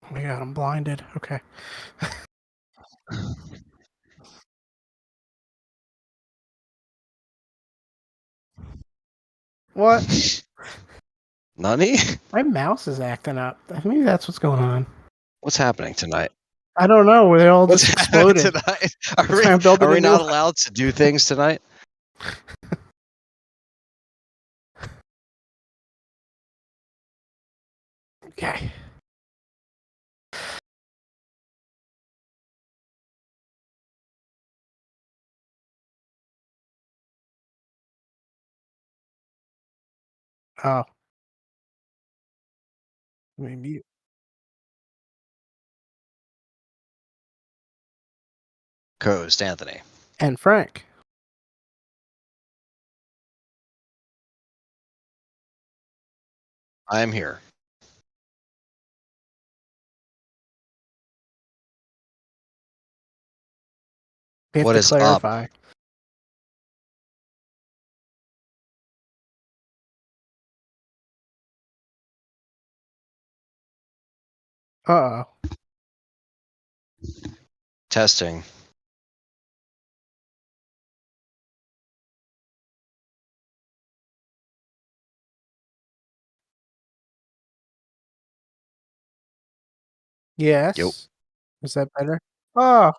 Oh my god, I'm blinded. Okay. What? Nani? My mouse is acting up. Maybe that's what's going on. What's happening tonight? I don't know. They all What's just happening exploded. tonight? That's why I'm building Are a we new not one. allowed to do things tonight? Okay. Oh. Maybe. Coast Anthony. And Frank. I am here. We have What to is clarify. up? Uh-oh. Testing. Yes. Yep. Is that better? Oh.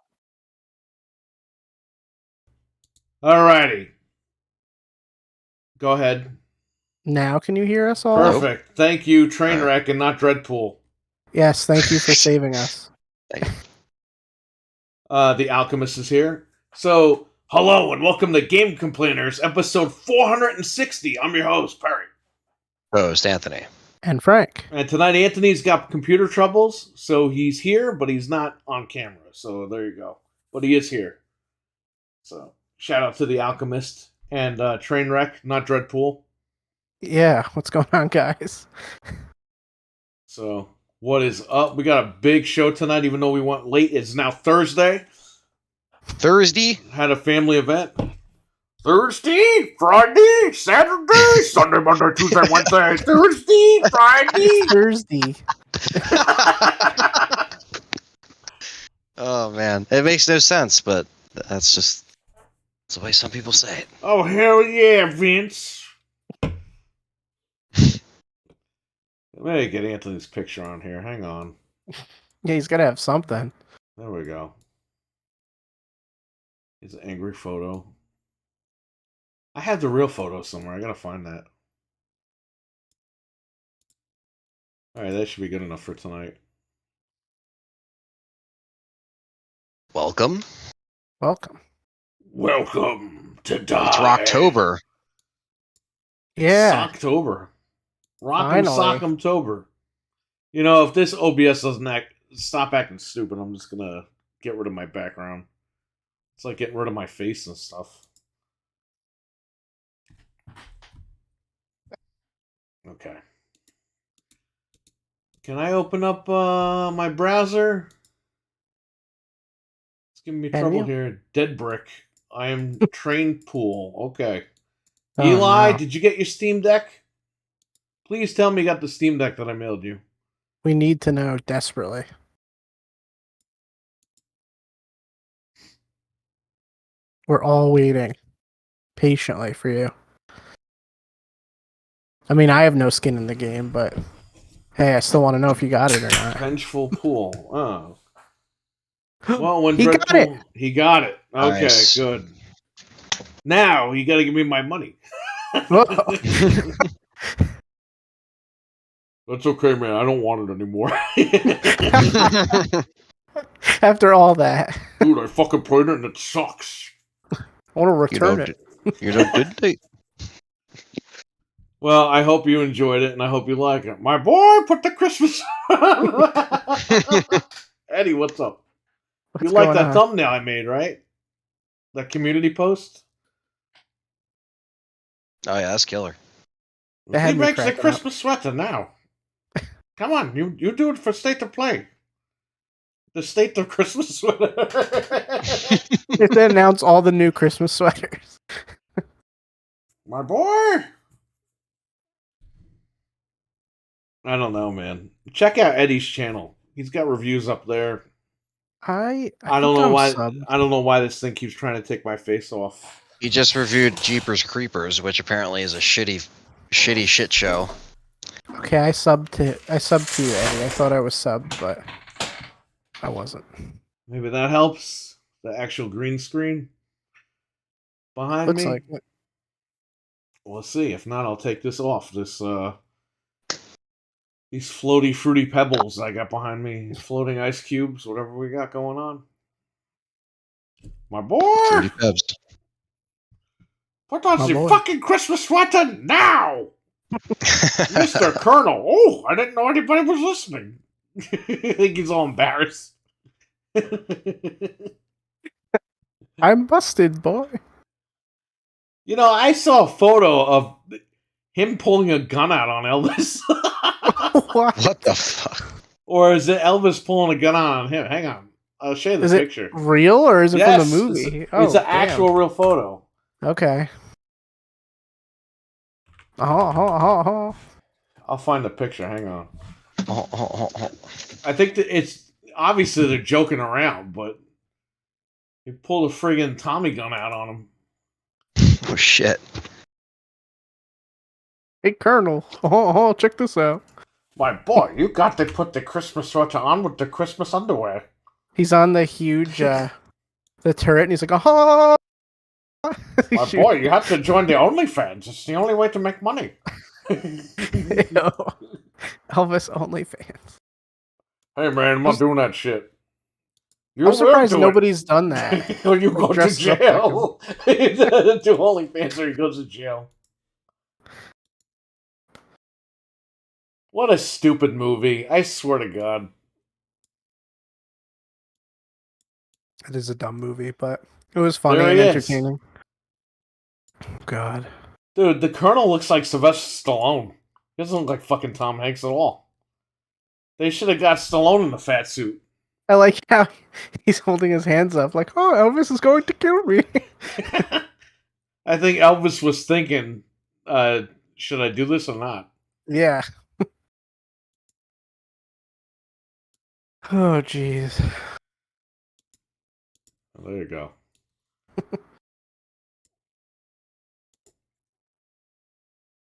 Alrighty. Go ahead. Now can you hear us all? Perfect. Thank you, All Trainwreck, and not Dreadpool. Yes, thank you for saving us. The Alchemist is here. So, hello and welcome to Game Complainers, episode 460. I'm your host, Perry. Coast Anthony. And Frank. And tonight, Anthony's got computer troubles, so he's here, but he's not on camera. So, there you go. But he is here. So, shout out to the Alchemist and Trainwreck, not Dreadpool. Yeah, what's going on, guys? So, what is up? We got a big show tonight, even though we went late. It's now Thursday. Thursday? Had a family event. Thursday, Friday, Saturday, Sunday, Monday, Tuesday, Wednesday, Thursday, Friday. Thursday. Oh man, it makes no sense, but that's the way some people say it. Oh, hell yeah, Vince. Let me get Anthony's picture on here. Hang on. Yeah, he's got to have something. There we go. His angry photo. I have the real photo somewhere. I gotta find that. Alright, that should be good enough for tonight. Welcome. Welcome. Welcome to die. It's Rocktober. Yeah. Socktober. Finally. Socktober. You know, if this OBS doesn't stop acting stupid, I'm just gonna get rid of my background. It's like getting rid of my face and stuff. Okay. Can I open up my browser? It's giving me trouble here. Dead Brick. I am Train Pool. Okay. Oh, Eli, no. did you get your Steam Deck? Please tell me you got the Steam Deck that I mailed you. We need to know desperately. We're all waiting patiently for you. I mean, I have no skin in the game, but hey, I still want to know if you got it or not. Vengeful Pool. Oh. Well, when He got it. He got it. Okay, Nice. good. Now you got to give me my money. That's okay, man. I don't want it anymore. After all that, Dude, I fucking played it and it sucks. I want to return it. You know, did they? Well, I hope you enjoyed it and I hope you like it. My boy put the Christmas. Eddie, what's up? You like that thumbnail I made, right? That community post? Oh yeah, that's killer. He makes a Christmas sweater now. Come on, you do it for State of Play. The State of Christmas sweater. If they announce all the new Christmas sweaters. My boy. I don't know, man. Check out Eddie's channel. He's got reviews up there. I I don't think know I'm why. subbed. I don't know why this thing keeps trying to take my face off. He just reviewed Jeepers Creepers, which apparently is a shitty shit show. Okay, I subbed to you, Eddie. I thought I was subbed, but I wasn't. Maybe that helps. The actual green screen behind Looks me. like it. We'll see. If not, I'll take this off. These floaty fruity pebbles I got behind me. These floating ice cubes, whatever we got going on. My boy! Fruity Pebs. Put on My the boy. fucking Christmas sweater now! Mr. Colonel! Oh, I didn't know anybody was listening. I think he's all embarrassed. I'm busted, boy. You know, I saw a photo of him pulling a gun out on Elvis. What? What the fuck? Or is it Elvis pulling a gun out on him? Hang on. I'll show you the Is it picture. real or is it Yes, from the movie? It's an damn. actual real photo. Okay. Oh. I'll find the picture. Hang on. Oh. I think that it's obviously they're joking around, but he pulled a friggin' Tommy gun out on him. Oh shit. Hey, Colonel. Oh, check this out. My boy, you got to put the Christmas sweater on with the Christmas underwear. He's on the huge, the turret, and he's like, oh. My boy, you have to join the OnlyFans. It's the only way to make money. Elvis OnlyFans. Hey man, I'm not doing that shit. You I'm surprised will do nobody's done that. it. Or you go to Dressed up like jail. Do OnlyFans or he goes to jail. What a stupid movie. I swear to God. It is a dumb movie, but it was funny There and he is. entertaining. God. Dude, the Colonel looks like Sylvester Stallone. He doesn't look like fucking Tom Hanks at all. They should have got Stallone in the fat suit. I like how he's holding his hands up like, oh, Elvis is going to kill me. I think Elvis was thinking, should I do this or not? Yeah. Oh, jeez. There you go.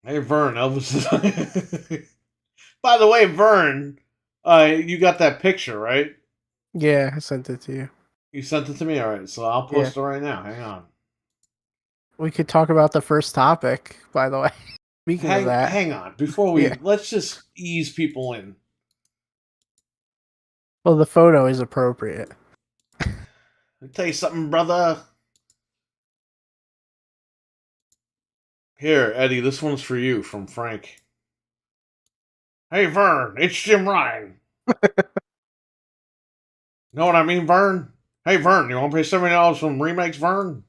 Hey, Vern, Elvis is... By the way, Vern, you got that picture, right? Yeah, I sent it to you. You sent it to me? All right, so I'll post it right now. Hang on. We could talk about the first topic, by the way. Speaking of that. Hang on. Before we... Yeah. Let's just ease people in. Well, the photo is appropriate. I'll tell you something, brother. Here, Eddie, this one's for you from Frank. Hey, Vern, it's Jim Ryan. Know what I mean, Vern? Hey, Vern, you want to pay $70 from Remakes, Vern?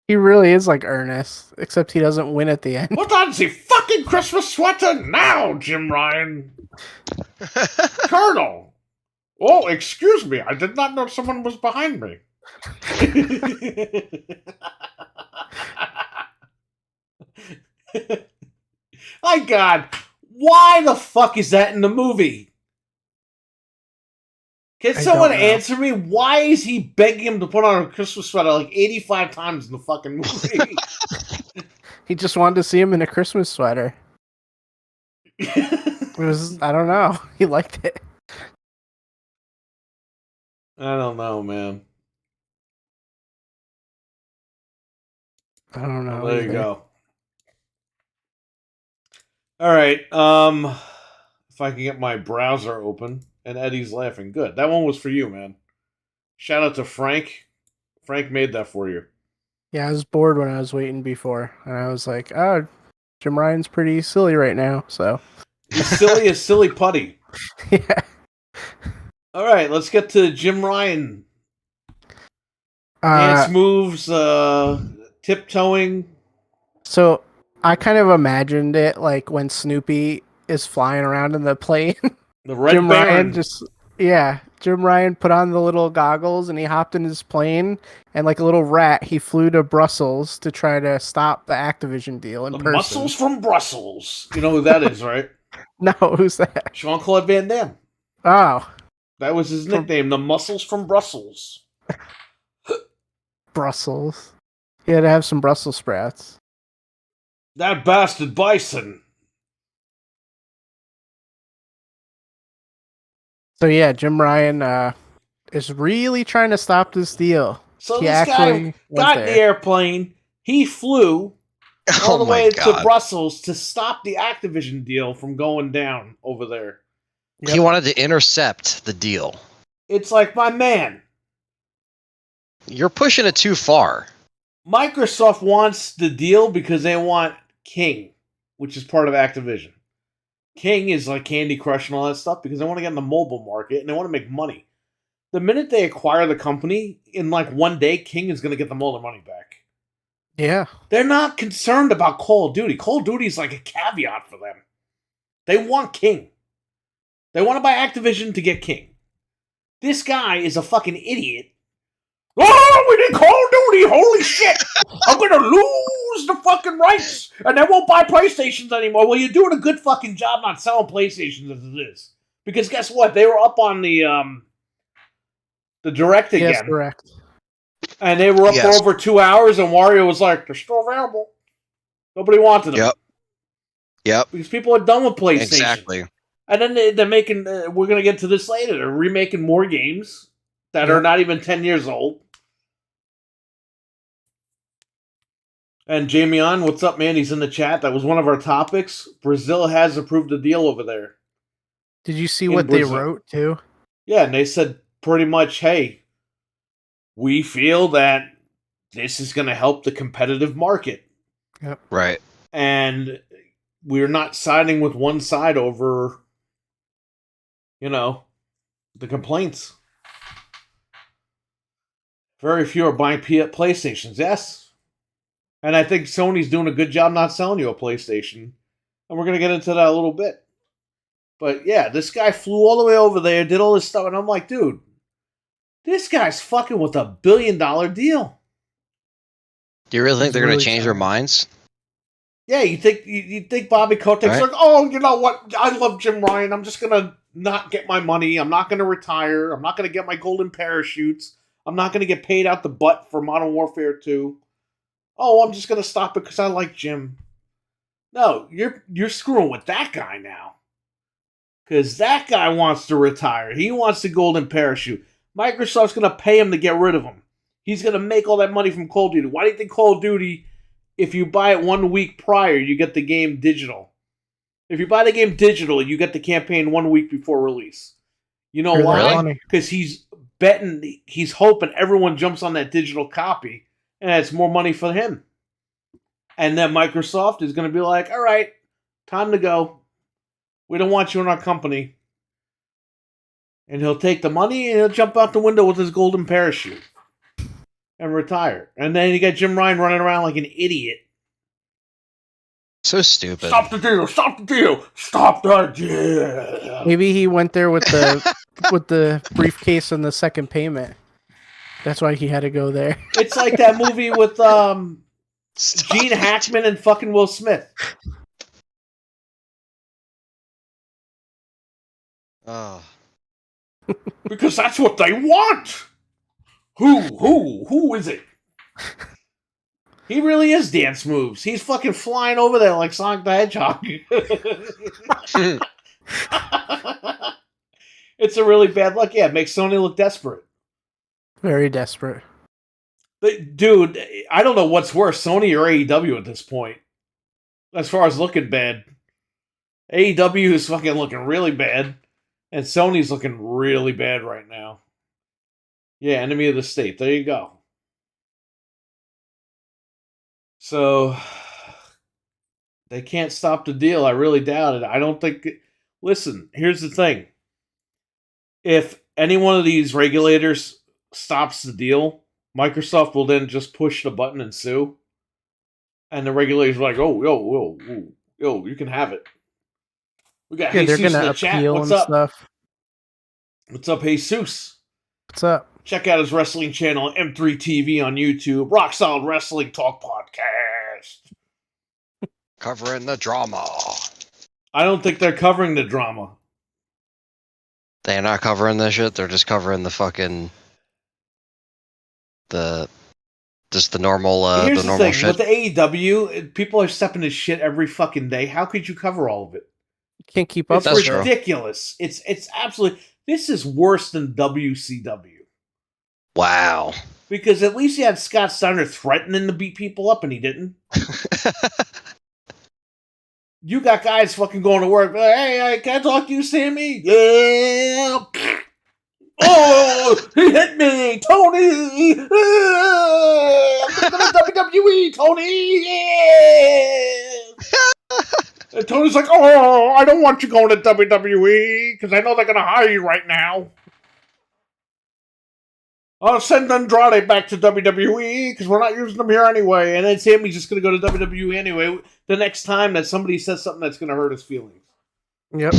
He really is like Ernest, except he doesn't win at the end. Put on the fucking Christmas sweater now, Jim Ryan. Colonel. Oh, excuse me. I did not know someone was behind me. My God, why the fuck is that in the movie? Can I someone don't know. answer me? Why is he begging him to put on a Christmas sweater like 85 times in the fucking movie? He just wanted to see him in a Christmas sweater. It was, I don't know. He liked it. I don't know, man. I don't know. There you either. go. All right. If I can get my browser open, and Eddie's laughing. Good. That one was for you, man. Shout out to Frank. Frank made that for you. Yeah, I was bored when I was waiting before, and I was like, oh, Jim Ryan's pretty silly right now, so. He's silly as silly putty. Yeah. All right, let's get to Jim Ryan. Dance moves, tiptoeing. So I kind of imagined it like when Snoopy is flying around in the plane. The Red Jim Baron. Ryan Jim Ryan put on the little goggles and he hopped in his plane, and like a little rat, he flew to Brussels to try to stop the Activision deal in The person. muscles from Brussels. You know who that is, right? No, who's that? Jean-Claude Van Damme. Oh, That was his From- nickname, the Muscles from Brussels. Brussels. He had to have some Brussels sprouts. That bastard Bison. So yeah, Jim Ryan is really trying to stop this deal. So He this guy actually went got in the there. airplane. He flew all Oh the my way to god. Brussels to stop the Activision deal from going down over there. Yep. He wanted to intercept the deal. It's like, my man, You're pushing it too far. Microsoft wants the deal because they want King, which is part of Activision. King is like Candy Crush and all that stuff because they want to get in the mobile market and they want to make money. The minute they acquire the company, in like one day, King is going to get them all their money back. Yeah. They're not concerned about Call of Duty. Call of Duty is like a caveat for them. They want King. They want to buy Activision to get King. This guy is a fucking idiot. Oh, we did Call of Duty. Holy shit. I'm going to lose the fucking rights. And they won't buy PlayStations anymore. Well, you're doing a good fucking job not selling PlayStations as it is. Because guess what? They were up on the Direct again. Yes, correct. And they were up Yes. for over 2 hours, and Wario was like, they're still available. Nobody wanted them. Yep. Because people are done with PlayStation. Exactly. And then they're making, we're going to get to this later, they're remaking more games that are Yep. not even 10 years old. And Jamie On, what's up, man? He's in the chat. That was one of our topics. Brazil has approved a deal over there. Did you see In what Brazil. they wrote too? Yeah, and they said pretty much, hey, we feel that this is going to help the competitive market. Right. And we're not siding with one side over, the complaints. Very few are buying PlayStations, yes. And I think Sony's doing a good job not selling you a PlayStation. And we're going to get into that a little bit. But yeah, this guy flew all the way over there, did all this stuff, and I'm like, dude, this guy's fucking with $1 billion deal. Do you really think He's they're going really to change their trying. minds? Yeah, you think Bobby Kotick's Right. like, oh, you know what? I love Jim Ryan. I'm just gonna not get my money. I'm not gonna retire. I'm not gonna get my golden parachutes. I'm not gonna get paid out the butt for Modern Warfare 2. Oh, I'm just gonna stop it because I like Jim. No, you're screwing with that guy now. Because that guy wants to retire. He wants the golden parachute. Microsoft's gonna pay him to get rid of him. He's gonna make all that money from Call of Duty. Why do you think Call of Duty, if you buy it 1 week prior, you get the game digital? If you buy the game digital, you get the campaign 1 week before release. You know For their why? money. Because he's betting, he's hoping everyone jumps on that digital copy, and it's more money for him. And then Microsoft is going to be like, all right, time to go. We don't want you in our company. And he'll take the money and he'll jump out the window with his golden parachute and retire. And then you got Jim Ryan running around like an idiot. So stupid. Stop the deal! Stop the deal! Stop the deal! Maybe he went there with the with the briefcase and the second payment. That's why he had to go there. It's like that movie with Stop Gene it. Hackman and fucking Will Smith. Oh. Because that's what they want! Who is it? He really is dance moves. He's fucking flying over there like Sonic the Hedgehog. It's a really bad look. Yeah, it makes Sony look desperate. Very desperate. But, dude, I don't know what's worse, Sony or AEW at this point. As far as looking bad. AEW is fucking looking really bad. And Sony's looking really bad right now. Yeah, enemy of the state. There you go. So, they can't stop the deal. I really doubt it. I don't think... Listen, here's the thing. If any one of these regulators stops the deal, Microsoft will then just push the button and sue. And the regulators are like, yo, you can have it. We got Yeah, they're Jesus in gonna the chat. appeal What's and up? stuff. What's up, Jesus? What's up? Check out his wrestling channel, M3 TV on YouTube. Rock Solid Wrestling Talk Podcast. Covering the drama. I don't think they're covering the drama. They're not covering this shit. They're just covering the fucking just the normal Here's the the normal thing shit. with the AEW, people are stepping to shit every fucking day. How could you cover all of it? Can't keep up. It's That's true. ridiculous. It's absolutely. This is worse than WCW Wow. because at least you had Scott Steiner threatening to beat people up, and he didn't. You got guys fucking going to work. Hey, can I talk to you, Sammy? Yeah. Oh, he hit me, Tony. I'm going to WWE, Tony. Yeah. And Tony's like, oh, I don't want you going to WWE because I know they're going to hire you right now. I'll send Andrade back to WWE because we're not using them here anyway. And then Sammy's just going to go to WWE anyway the next time that somebody says something that's going to hurt his feelings. Yep.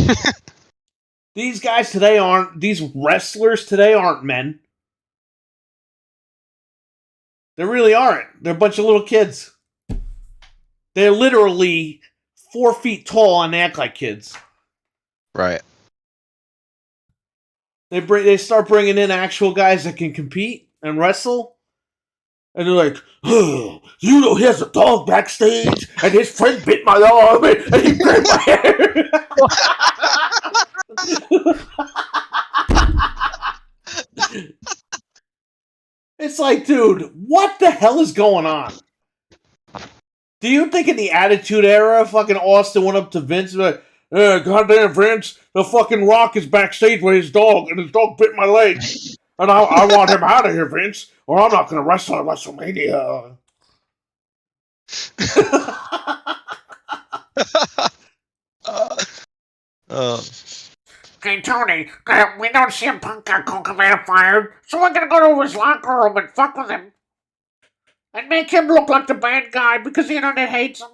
These wrestlers today aren't men. They really aren't. They're a bunch of little kids. They're literally 4 feet tall and act like kids. Right. They start bringing in actual guys that can compete and wrestle. And they're like, oh, you know, he has a dog backstage, and his friend bit my arm, and he grabbed my hair. It's like, dude, what the hell is going on? Do you think in the Attitude Era, fucking Austin went up to Vince and like, goddamn Vince, the fucking Rock is backstage with his dog, and his dog bit my leg. And I want him out of here, Vince, or I'm not going to wrestle at WrestleMania. Hey, Tony, we know CM Punk got Colt Cabana fired, so we're gonna go to his locker room and fuck with him. And make him look like the bad guy because the internet hates him.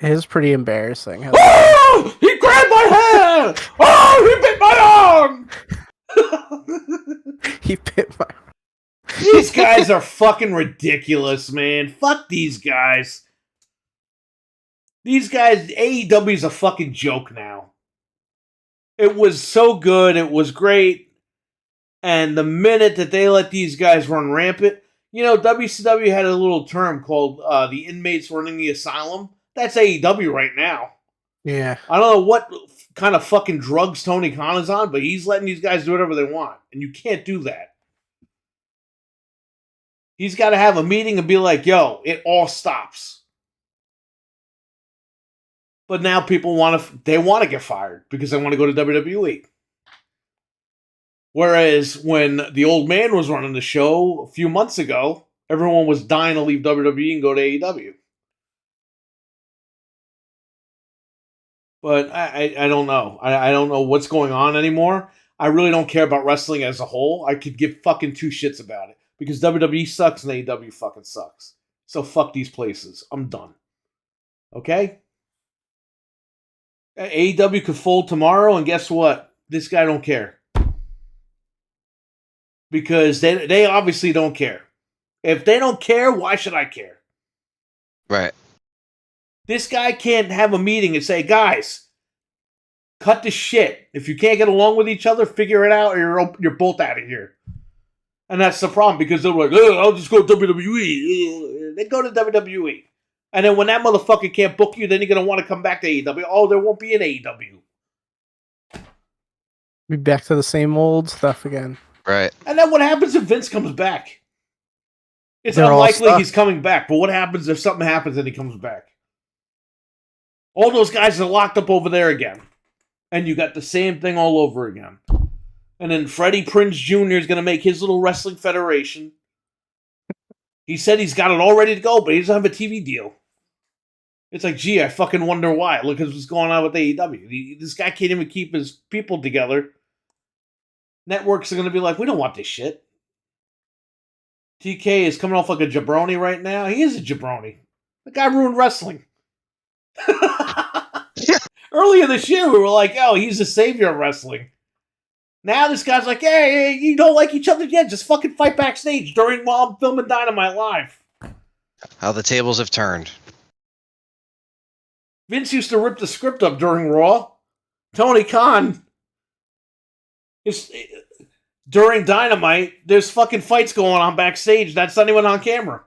It is pretty embarrassing. Oh! He grabbed my hair! Oh, he bit my arm! He bit my. These guys are fucking ridiculous, man. Fuck these guys. These guys, AEW's a fucking joke now. It was so good, it was great, and the minute that they let these guys run rampant, you know, WCW had a little term called the inmates running the asylum. That's AEW right now. Yeah. I don't know what kind of fucking drugs Tony Khan is on, but he's letting these guys do whatever they want, and you can't do that. He's got to have a meeting and be like, yo, it all stops. But now people want to get fired because they want to go to WWE. Whereas when the old man was running the show a few months ago, everyone was dying to leave WWE and go to AEW. But I don't know. I don't know what's going on anymore. I really don't care about wrestling as a whole. I could give fucking two shits about it. Because WWE sucks and AEW fucking sucks. So fuck these places. I'm done. Okay? AEW could fold tomorrow, and guess what? This guy don't care. Because they obviously don't care. If they don't care, why should I care? Right. This guy can't have a meeting and say, guys, cut the shit. If you can't get along with each other, figure it out, or you're both out of here. And that's the problem, because they're like, oh, I'll just go to WWE. They go to WWE. And then when that motherfucker can't book you, then you're going to want to come back to AEW. Oh, there won't be an AEW. Be back to the same old stuff again. Right. And then what happens if Vince comes back? It's They're all unlikely stuck. he's coming back, but what happens if something happens and he comes back? All those guys are locked up over there again. And you got the same thing all over again. And then Freddie Prinze Jr. is going to make his little wrestling federation. He said he's got it all ready to go, but he doesn't have a TV deal. It's like, gee, I fucking wonder why. Look at what's going on with AEW. This guy can't even keep his people together. Networks are going to be like, we don't want this shit. TK is coming off like a jabroni right now. He is a jabroni. The guy ruined wrestling. Earlier this year, we were like, oh, he's the savior of wrestling. Now this guy's like, hey, you don't like each other yet? Just fucking fight backstage while I'm filming Dynamite Live. How the tables have turned. Vince used to rip the script up during Raw. Tony Khan is during Dynamite. There's fucking fights going on backstage. That's not even on camera.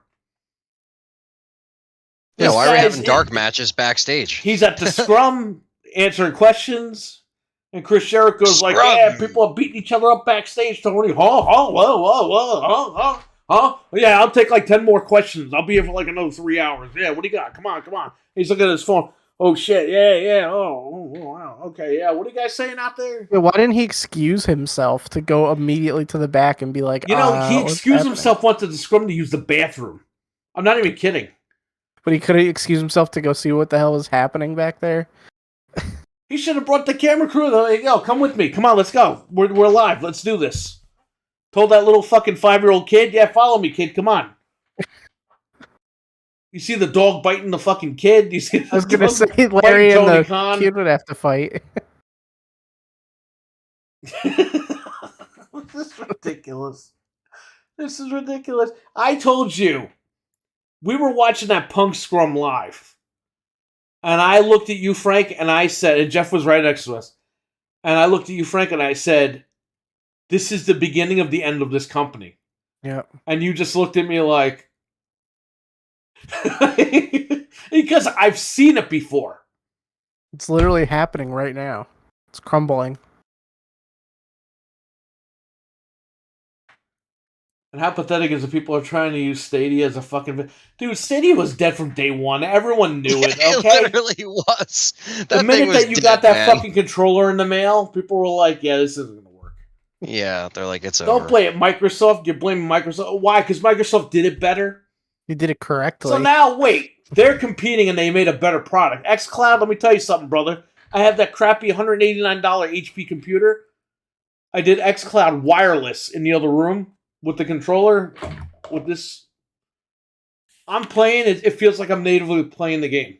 Yeah, This why are we guy's having dark matches backstage? He's at the scrum answering questions, and Chris Jericho's like, Scrum. "Yeah, people are beating each other up backstage." Tony, huh? Yeah, I'll take like 10 more questions. I'll be here for like another 3 hours. Yeah, what do you got? Come on. He's looking at his phone. Oh shit, yeah. Oh, wow. Okay, yeah. What are you guys saying out there? Yeah, why didn't he excuse himself to go immediately to the back and be like, You know, he what's excused happening?" himself once at the scrum to use the bathroom. I'm not even kidding. But he couldn't excuse himself to go see what the hell was happening back there. He should have brought the camera crew. They're like, yo, come with me. Come on, let's go. We're live. Let's do this. Told that little fucking 5-year-old kid, yeah, follow me, kid. Come on. You see the dog biting the fucking kid? You see I was gonna say Larry and the kid would have to fight. This is ridiculous. This is ridiculous. I told you. We were watching that Punk Scrum live. And I looked at you, Frank, and I said, and Jeff was right next to us. And I looked at you, Frank, and I said, this is the beginning of the end of this company. Yeah. And you just looked at me like, because I've seen it before. It's literally happening right now. It's crumbling. And how pathetic is it people are trying to use Stadia as a fucking... Dude, Stadia was dead from day one. Everyone knew it, It okay? literally was. The minute that you got that fucking controller in the mail, people were like, yeah, this isn't going to work. Yeah, they're like, it's Don't over. blame Microsoft. You're blaming Microsoft. Why? Because Microsoft did it better? You did it correctly. So now, wait. They're competing and they made a better product. xCloud, let me tell you something, brother. I have that crappy $189 HP computer. I did xCloud wireless in the other room with the controller. With this, I'm playing. It feels like I'm natively playing the game.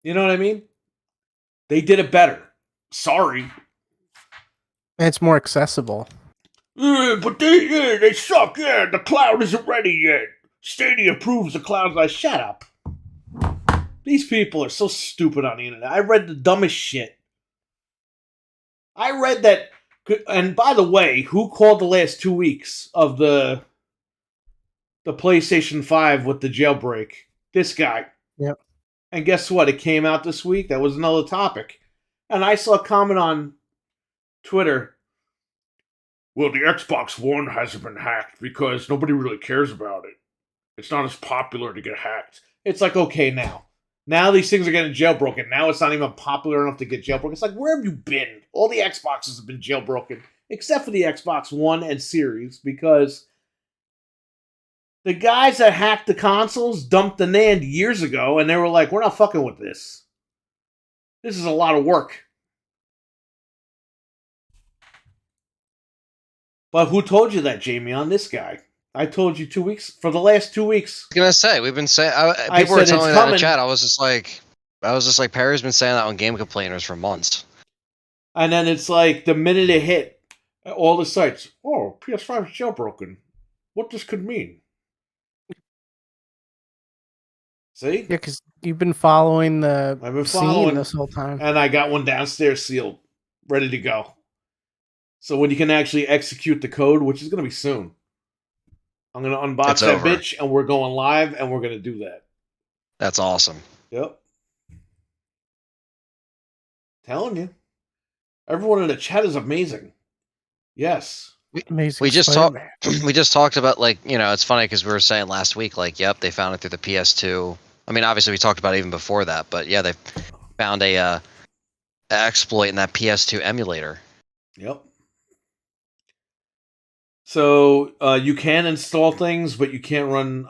You know what I mean? They did it better. Sorry. And it's more accessible. But they suck. Yeah, the cloud isn't ready yet. Stadia proves the cloud's like, shut up. These people are so stupid on the internet. I read the dumbest shit. I read that, and by the way, who called the last 2 weeks of the PlayStation 5 with the jailbreak? This guy. Yep. And guess what? It came out this week. That was another topic. And I saw a comment on Twitter. Well, the Xbox One hasn't been hacked because nobody really cares about it. It's not as popular to get hacked. It's like, okay, now. Now these things are getting jailbroken. Now it's not even popular enough to get jailbroken. It's like, where have you been? All the Xboxes have been jailbroken, except for the Xbox One and Series, because the guys that hacked the consoles dumped the NAND years ago, and they were like, we're not fucking with this. This is a lot of work. But who told you that, Jamie, on this guy? I told you 2 weeks. For the last 2 weeks. I was gonna say, we've been saying, I people were said telling it's me that in coming. the chat. I was just like, Perry's been saying that on Game Complainers for months. And then it's like, the minute it hit, all the sites, oh, PS5 is jailbroken. What this could mean. See? Yeah, because you've been following the I've been scene following. this whole time. And I got one downstairs sealed, ready to go. So when you can actually execute the code, which is going to be soon, I'm going to unbox It's that over. bitch, and we're going live, and we're going to do that. That's awesome. Yep. Telling you. Everyone in the chat is amazing. Yes. Amazing. We just Spider-Man. We just talked about, like, you know, it's funny because we were saying last week, like, yep, they found it through the PS2. I mean, obviously we talked about it even before that, but yeah, they found a exploit in that PS2 emulator. Yep. So you can install things, but you can't run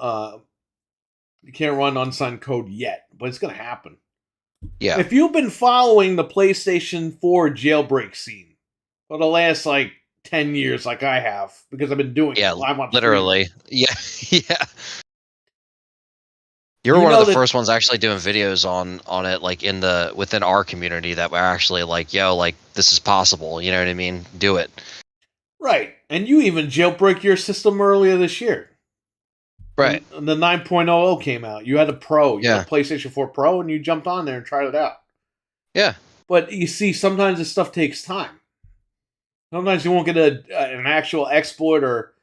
unsigned code yet. But it's gonna happen. Yeah. If you've been following the PlayStation 4 jailbreak scene for the last like 10 years, like I have, because I've been doing Yeah, it live on literally. Yeah, yeah. You were You one know of the that- first ones actually doing videos on it, like within our community, that were actually like, yo, like, this is possible. You know what I mean? Do it. Right. And you even jailbreak your system earlier this year. Right. And the 9.00 came out. You had a Pro. You had Yeah. a PlayStation 4 Pro, and you jumped on there and tried it out. Yeah. But you see, sometimes this stuff takes time. Sometimes you won't get an actual exploit, or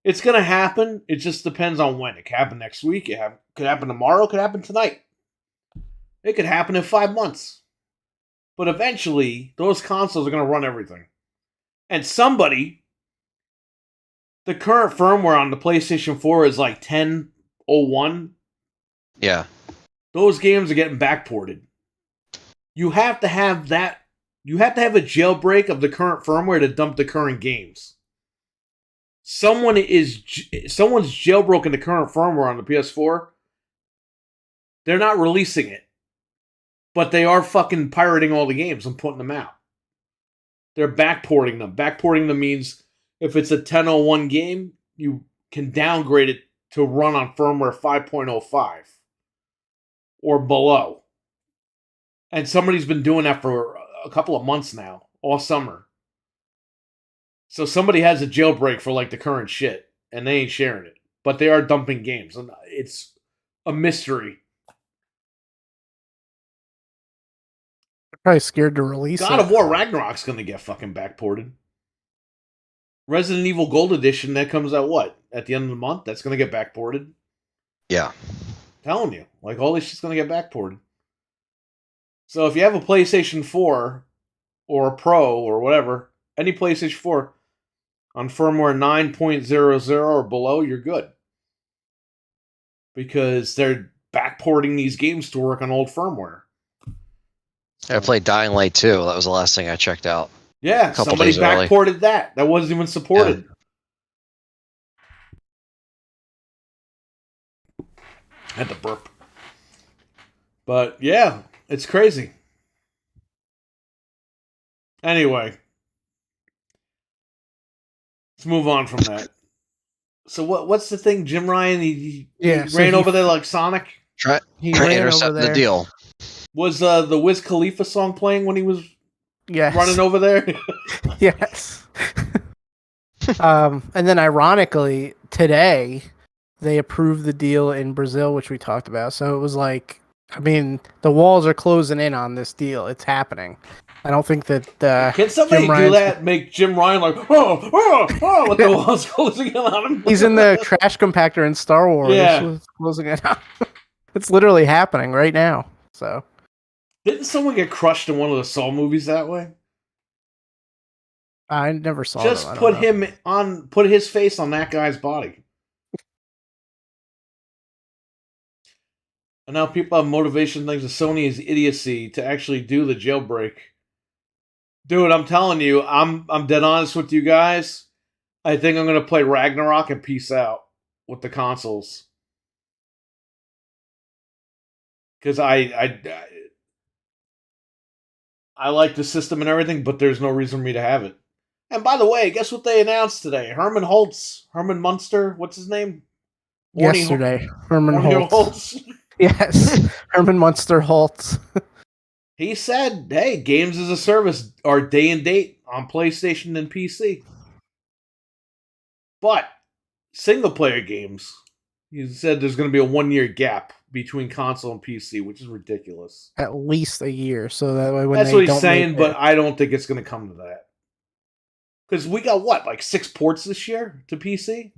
it's going to happen. It just depends on when. It could happen next week. It could happen tomorrow. It could happen tonight. It could happen in 5 months. But eventually, those consoles are going to run everything. And the current firmware on the PlayStation 4 is like 10.01. Yeah. Those games are getting backported. You have to have that. You have to have a jailbreak of the current firmware to dump the current games. Someone's jailbroken the current firmware on the PS4. They're not releasing it. But they are fucking pirating all the games and putting them out. They're backporting them. Backporting them means if it's a 10.01 game, you can downgrade it to run on firmware 5.05 or below. And somebody's been doing that for a couple of months now, all summer. So somebody has a jailbreak for like the current shit, and they ain't sharing it. But they are dumping games, and it's a mystery. They're probably scared to release God it. of War Ragnarok's gonna get fucking backported. Resident Evil Gold Edition, that comes out what? At the end of the month? That's gonna get backported. Yeah. Telling you. Like, all this shit's gonna get backported. So if you have a PlayStation 4 or a Pro or whatever, any PlayStation 4 on firmware 9.00 or below, you're good. Because they're backporting these games to work on old firmware. I played Dying Light 2. That was the last thing I checked out. Yeah, Couple somebody days early. backported that. That wasn't even supported. Had to burp. But yeah, it's crazy. Anyway, let's move on from that. So what's the thing? Jim Ryan, he Yeah, ran so over there like Sonic? Try he to ran over intercept the there. deal. Was the Wiz Khalifa song playing when he was Yes. running over there? Yes. And then ironically, today they approved the deal in Brazil, which we talked about. So it was like, I mean, the walls are closing in on this deal. It's happening. I don't think that Can somebody Jim do Ryan's- that? Make Jim Ryan like, with the walls closing in on him? he's in the trash compactor in Star Wars. Yeah. It's closing it out. It's literally happening right now. So Didn't someone get crushed in one of the Saw movies that way? I never saw Just them. I put don't know. him on, put his face on that guy's body. And now people have motivation thanks to Sony's idiocy to actually do the jailbreak. Dude, I'm telling you, I'm dead honest with you guys. I think I'm gonna play Ragnarok and peace out with the consoles. Because I like the system and everything, but there's no reason for me to have it. And by the way, guess what they announced today? Herman Munster, what's his name? Yesterday, Herman Horny Holtz. Yes, Herman Munster Holtz. He said, hey, games as a service are day and date on PlayStation and PC. But single player games, he said there's going to be a 1-year gap between console and PC, which is ridiculous. At least a year, so that way when That's they what he's don't saying, make but it- I don't think it's going to come to that. Because we got what, like 6 ports this year to PC?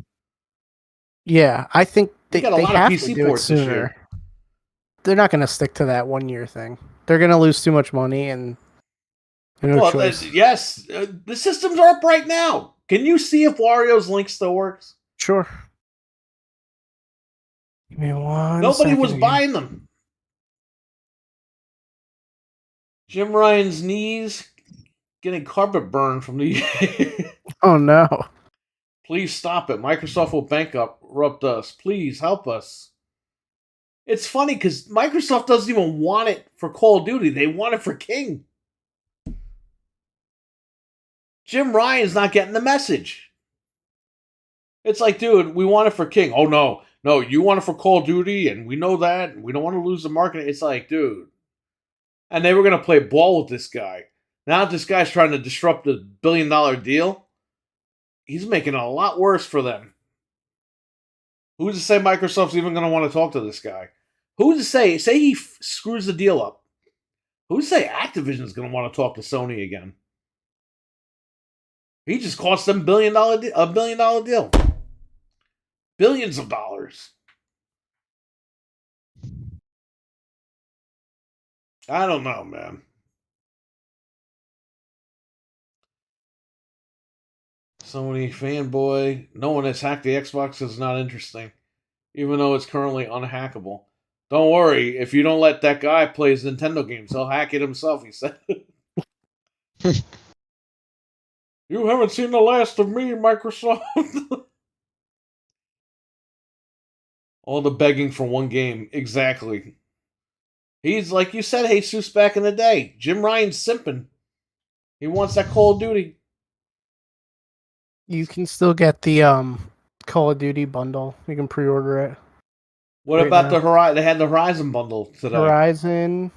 yeah, I think they got a lot of have PC to do it ports this sooner. year. They're not going to stick to that 1-year thing. They're going to lose too much money and no Well, choice. yes, the systems are up right now. Can you see if Wario's Link still works? Sure. Give me one. Nobody was second. buying them. Jim Ryan's knees getting carpet burn from the. Oh no! Please stop it. Microsoft will bankrupt us. Please help us. It's funny because Microsoft doesn't even want it for Call of Duty. They want it for King. Jim Ryan's not getting the message. It's like, dude, we want it for King. Oh, no. No, you want it for Call of Duty, and we know that, and we don't want to lose the market. It's like, dude. And they were going to play ball with this guy. Now that this guy's trying to disrupt a $1 billion deal, he's making it a lot worse for them. Who's to say Microsoft's even going to want to talk to this guy? Who's to say? Say he screws the deal up. Who's to say Activision's going to want to talk to Sony again? He just cost them a $1 billion deal. Billions of dollars. I don't know, man. Sony fanboy. No one has hacked the Xbox is not interesting, even though it's currently unhackable. Don't worry, if you don't let that guy play his Nintendo games, he'll hack it himself, he said. You haven't seen the last of me, Microsoft. All the begging for one game. Exactly. He's, like you said, Jesus, back in the day. Jim Ryan's simping. He wants that Call of Duty. You can still get the Call of Duty bundle. You can pre-order it. What right about now. the Horizon? They had the Horizon bundle today. Horizon.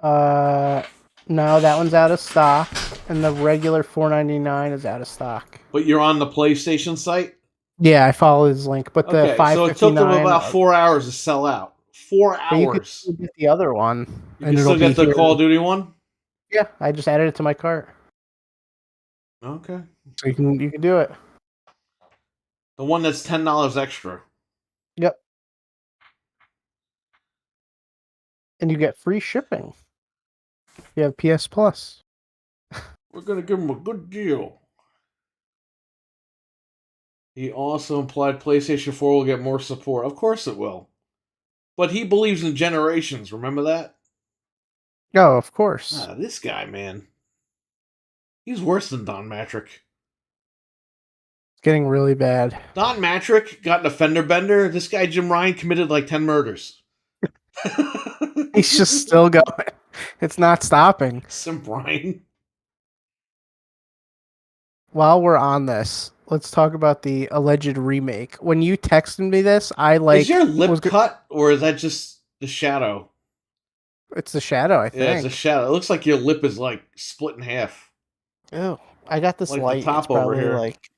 No, that one's out of stock, and the regular $4.99 is out of stock. But you're on the PlayStation site? Yeah, I follow his link, but the Okay, $5.59. so it took them about 4 hours to sell out. 4 but you can hours. still get the other one. You can still get the here. Call of Duty one? Yeah, I just added it to my cart, Okay. so you can do it. The one that's $10 extra. Yep. And you get free shipping. You have PS Plus. We're going to give him a good deal. He also implied PlayStation 4 will get more support. Of course it will. But he believes in generations. Remember that? Oh, of course. This guy, man. He's worse than Don Matrick. It's getting really bad. Don Matrick got an offender bender. This guy, Jim Ryan, committed like 10 murders. He's just still going. It's not stopping. Simp Ryan. While we're on this, let's talk about the alleged remake. When you texted me this, I Is your lip cut, or is that just the shadow? It's the shadow, I think. Yeah, it's a shadow. It looks like your lip is like split in half. Oh, I got this Like the light. top It's probably over here. like,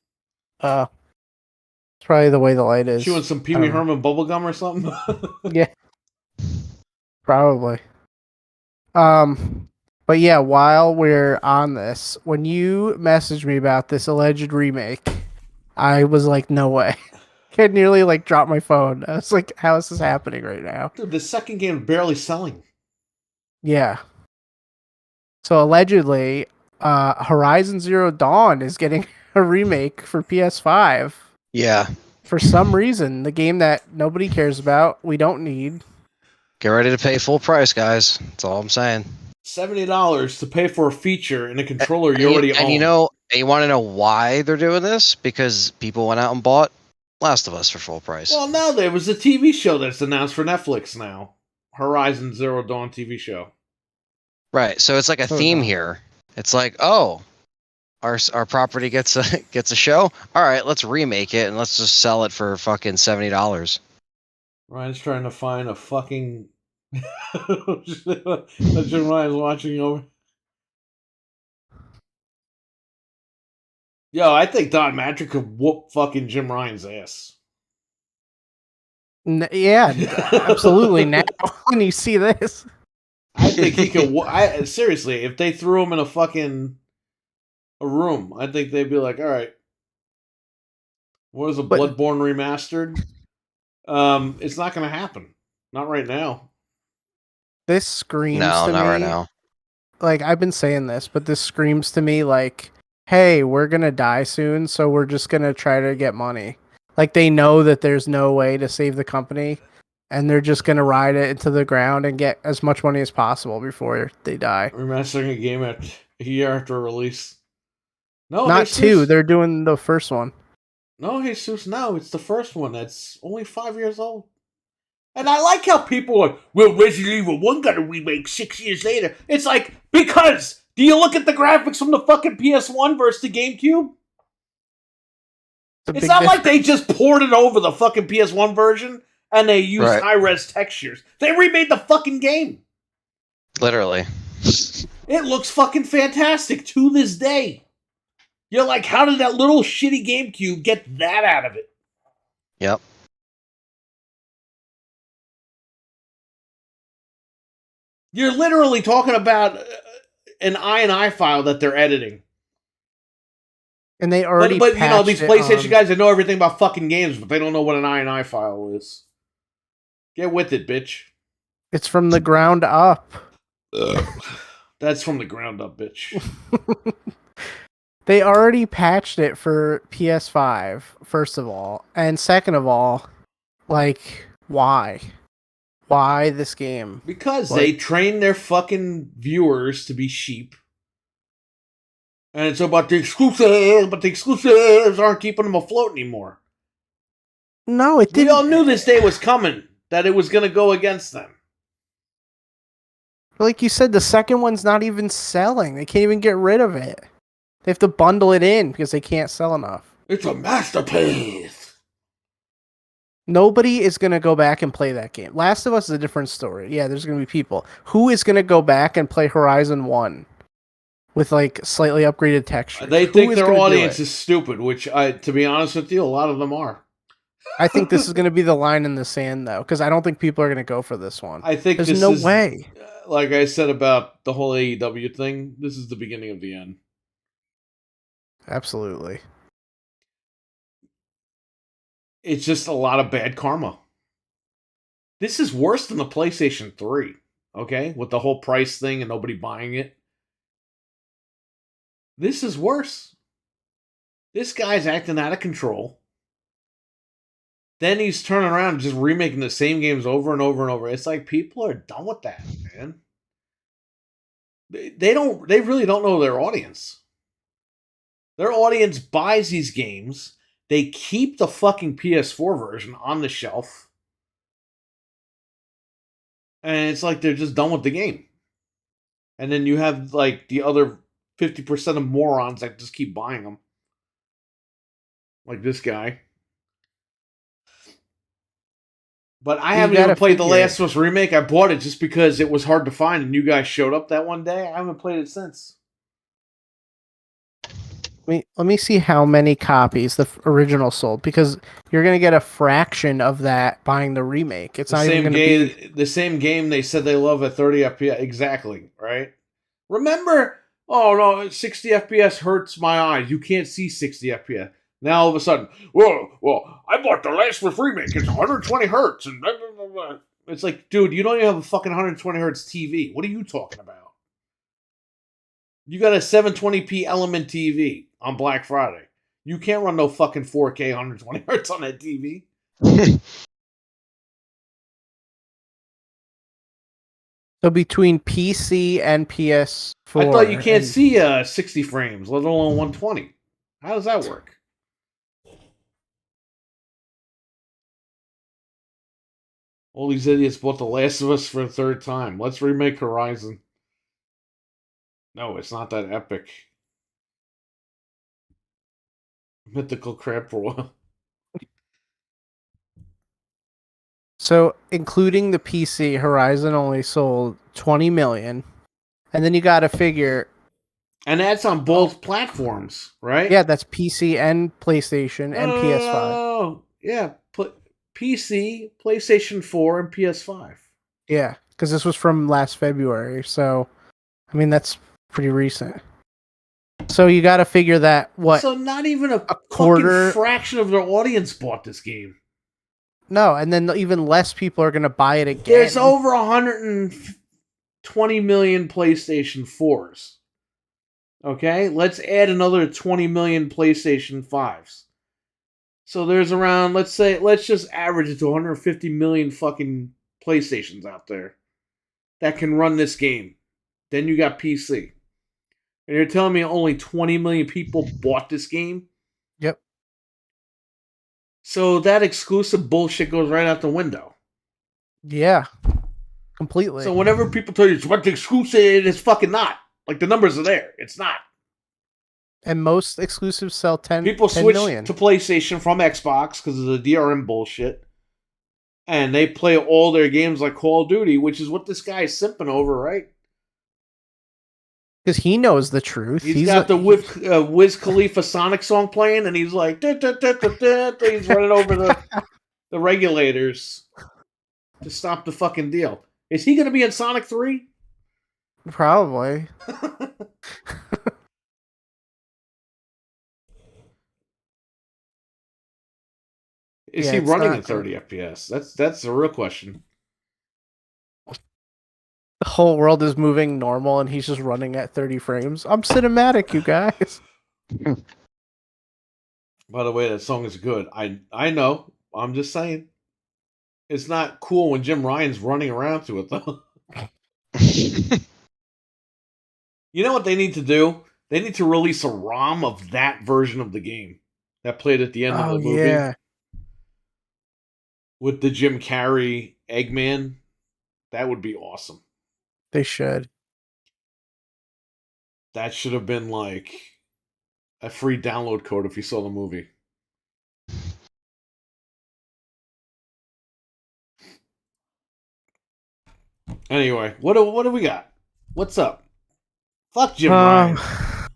it's probably the way the light is. Chewing some Pee Wee Herman bubblegum or something? Yeah, probably. But yeah, while we're on this, when you messaged me about this alleged remake, I was like, no way. I nearly like dropped my phone. I was like, how is this happening right now? Dude, the second game is barely selling. Yeah. So allegedly, Horizon Zero Dawn is getting a remake for PS5. Yeah. For some reason, the game that nobody cares about, we don't need. Get ready to pay full price, guys. That's all I'm saying. $70 to pay for a feature and a controller you already own. And you want to know why they're doing this? Because people went out and bought Last of Us for full price. Well, no, there was a TV show that's announced for Netflix now. Horizon Zero Dawn TV show. Right. So it's like a theme here. It's like, oh, our property gets a show. All right, let's remake it and let's just sell it for fucking $70. Ryan's trying to find a fucking. That Jim Ryan's watching over. Yo, I think Don Matrick could whoop fucking Jim Ryan's ass. Yeah, absolutely. Now, when you see this, I think he could. Seriously, if they threw him in a room, I think they'd be like, "All right, what is a Bloodborne remastered?" It's not going to happen. Not right now. this screams No, to not me, right now. like I've been saying this, but this screams to me like, hey, we're gonna die soon, so we're just gonna try to get money. Like they know that there's no way to save the company, and they're just gonna ride it into the ground and get as much money as possible before they die. Remastering a game a year after release. No, Not Jesus. 2. They're doing the first one. No, Jesus, no, it's the first one that's only 5 years old. And I like how people are, well, Resident Evil 1 got a remake 6 years later. It's like, because, do you look at the graphics from the fucking PS1 versus the GameCube? It's not like they just poured it over the fucking PS1 version and they used high-res textures. They remade the fucking game. Literally. It looks fucking fantastic to this day. You're like, how did that little shitty GameCube get that out of it? Yep. You're literally talking about an INI file that they're editing. And they already But you know, these patched it PlayStation on- guys, they know everything about fucking games, but they don't know what an INI file is. Get with it, bitch. It's from the ground up. That's from the ground up, bitch. They already patched it for PS5, first of all. And second of all, like, why? Why this game? Because Like- they train their fucking viewers to be sheep. And it's about the exclusives, but the exclusives aren't keeping them afloat anymore. No, it We didn't. all knew this day was coming, that it was going to go against them. Like you said, the second one's not even selling. They can't even get rid of it. They have to bundle it in because they can't sell enough. It's a masterpiece. Nobody is going to go back and play that game. Last of Us is a different story. Yeah, there's going to be people. Who is going to go back and play Horizon 1 with like slightly upgraded textures? They Who think is their gonna do audience it? is stupid, which, to be honest with you, a lot of them are. I think this is going to be the line in the sand, though, because I don't think people are going to go for this one. I think There's this no is, way. like I said about the whole AEW thing, this is the beginning of the end. Absolutely. It's just a lot of bad karma. This is worse than the PlayStation 3, okay? With the whole price thing and nobody buying it. This is worse. This guy's acting out of control. Then he's turning around and just remaking the same games over and over and over. It's like people are done with that, man. They really don't know their audience. Their audience buys these games. They keep the fucking PS4 version on the shelf. And it's like they're just done with the game. And then you have like the other 50% of morons that just keep buying them. Like this guy. But I You haven't even gotta played the figure- Last of Us remake. I bought it just because it was hard to find and you guys showed up that one day. I haven't played it since. Let me see how many copies the original sold, because you're going to get a fraction of that buying the remake. It's The not even same going to game, be. the same game they said they love at 30 FPS. Exactly, right? Remember, oh no, 60 FPS hurts my eyes. You can't see 60 FPS. Now all of a sudden, well, I bought the Last of Us remake. It's 120 hertz, and blah, blah, blah, blah. It's like, dude, you don't even have a fucking 120 hertz TV. What are you talking about? You got a 720p Element TV on Black Friday. You can't run no fucking 4K 120 hertz on that TV. So between PC and PS4. I thought you can't and- see 60 frames, let alone 120. How does that work? All these idiots bought The Last of Us for a third time. Let's remake Horizon. No, it's not that epic. Mythical crap roll. So including the PC, Horizon only sold 20 million. And then you got to figure, And that's on both platforms, right? yeah, that's PC and PlayStation and PS5. Oh, yeah. PC, PlayStation 4, and PS5. Yeah, because this was from last February. So, I mean, that's pretty recent. So you got to figure that what? So not even a quarter- fucking fraction of their audience bought this game. No, and then even less people are going to buy it again. There's over 120 million PlayStation 4s. Okay, let's add another 20 million PlayStation 5s. So there's around, let's just average it to 150 million fucking PlayStations out there that can run this game. Then you got PC. And you're telling me only 20 million people bought this game? Yep. So that exclusive bullshit goes right out the window. Yeah, completely. So whenever people tell you it's what the exclusive, it's fucking not. Like the numbers are there. It's not. And most exclusives sell 10, People 10 switch million. to PlayStation from Xbox because of the DRM bullshit. And they play all their games like Call of Duty, which is what this guy is simping over, right? Because he knows the truth. He's got the Wiz Khalifa Sonic song playing, and he's like, "Da, da, da, da, da," he's running over the regulators to stop the fucking deal. Is he going to be in Sonic 3? Probably. Is Yeah, he it's running not at 30 FPS? That's the real question. The whole world is moving normal, and he's just running at 30 frames. I'm cinematic, you guys. By the way, that song is good. I know. I'm just saying. It's not cool when Jim Ryan's running around to it, though. You know what they need to do? They need to release a ROM of that version of the game that played at the end of Oh, the movie yeah. with the Jim Carrey Eggman. That would be awesome. They should. That should have been like a free download code if you saw the movie. Anyway, what do we got? What's up? Fuck Jim Ryan.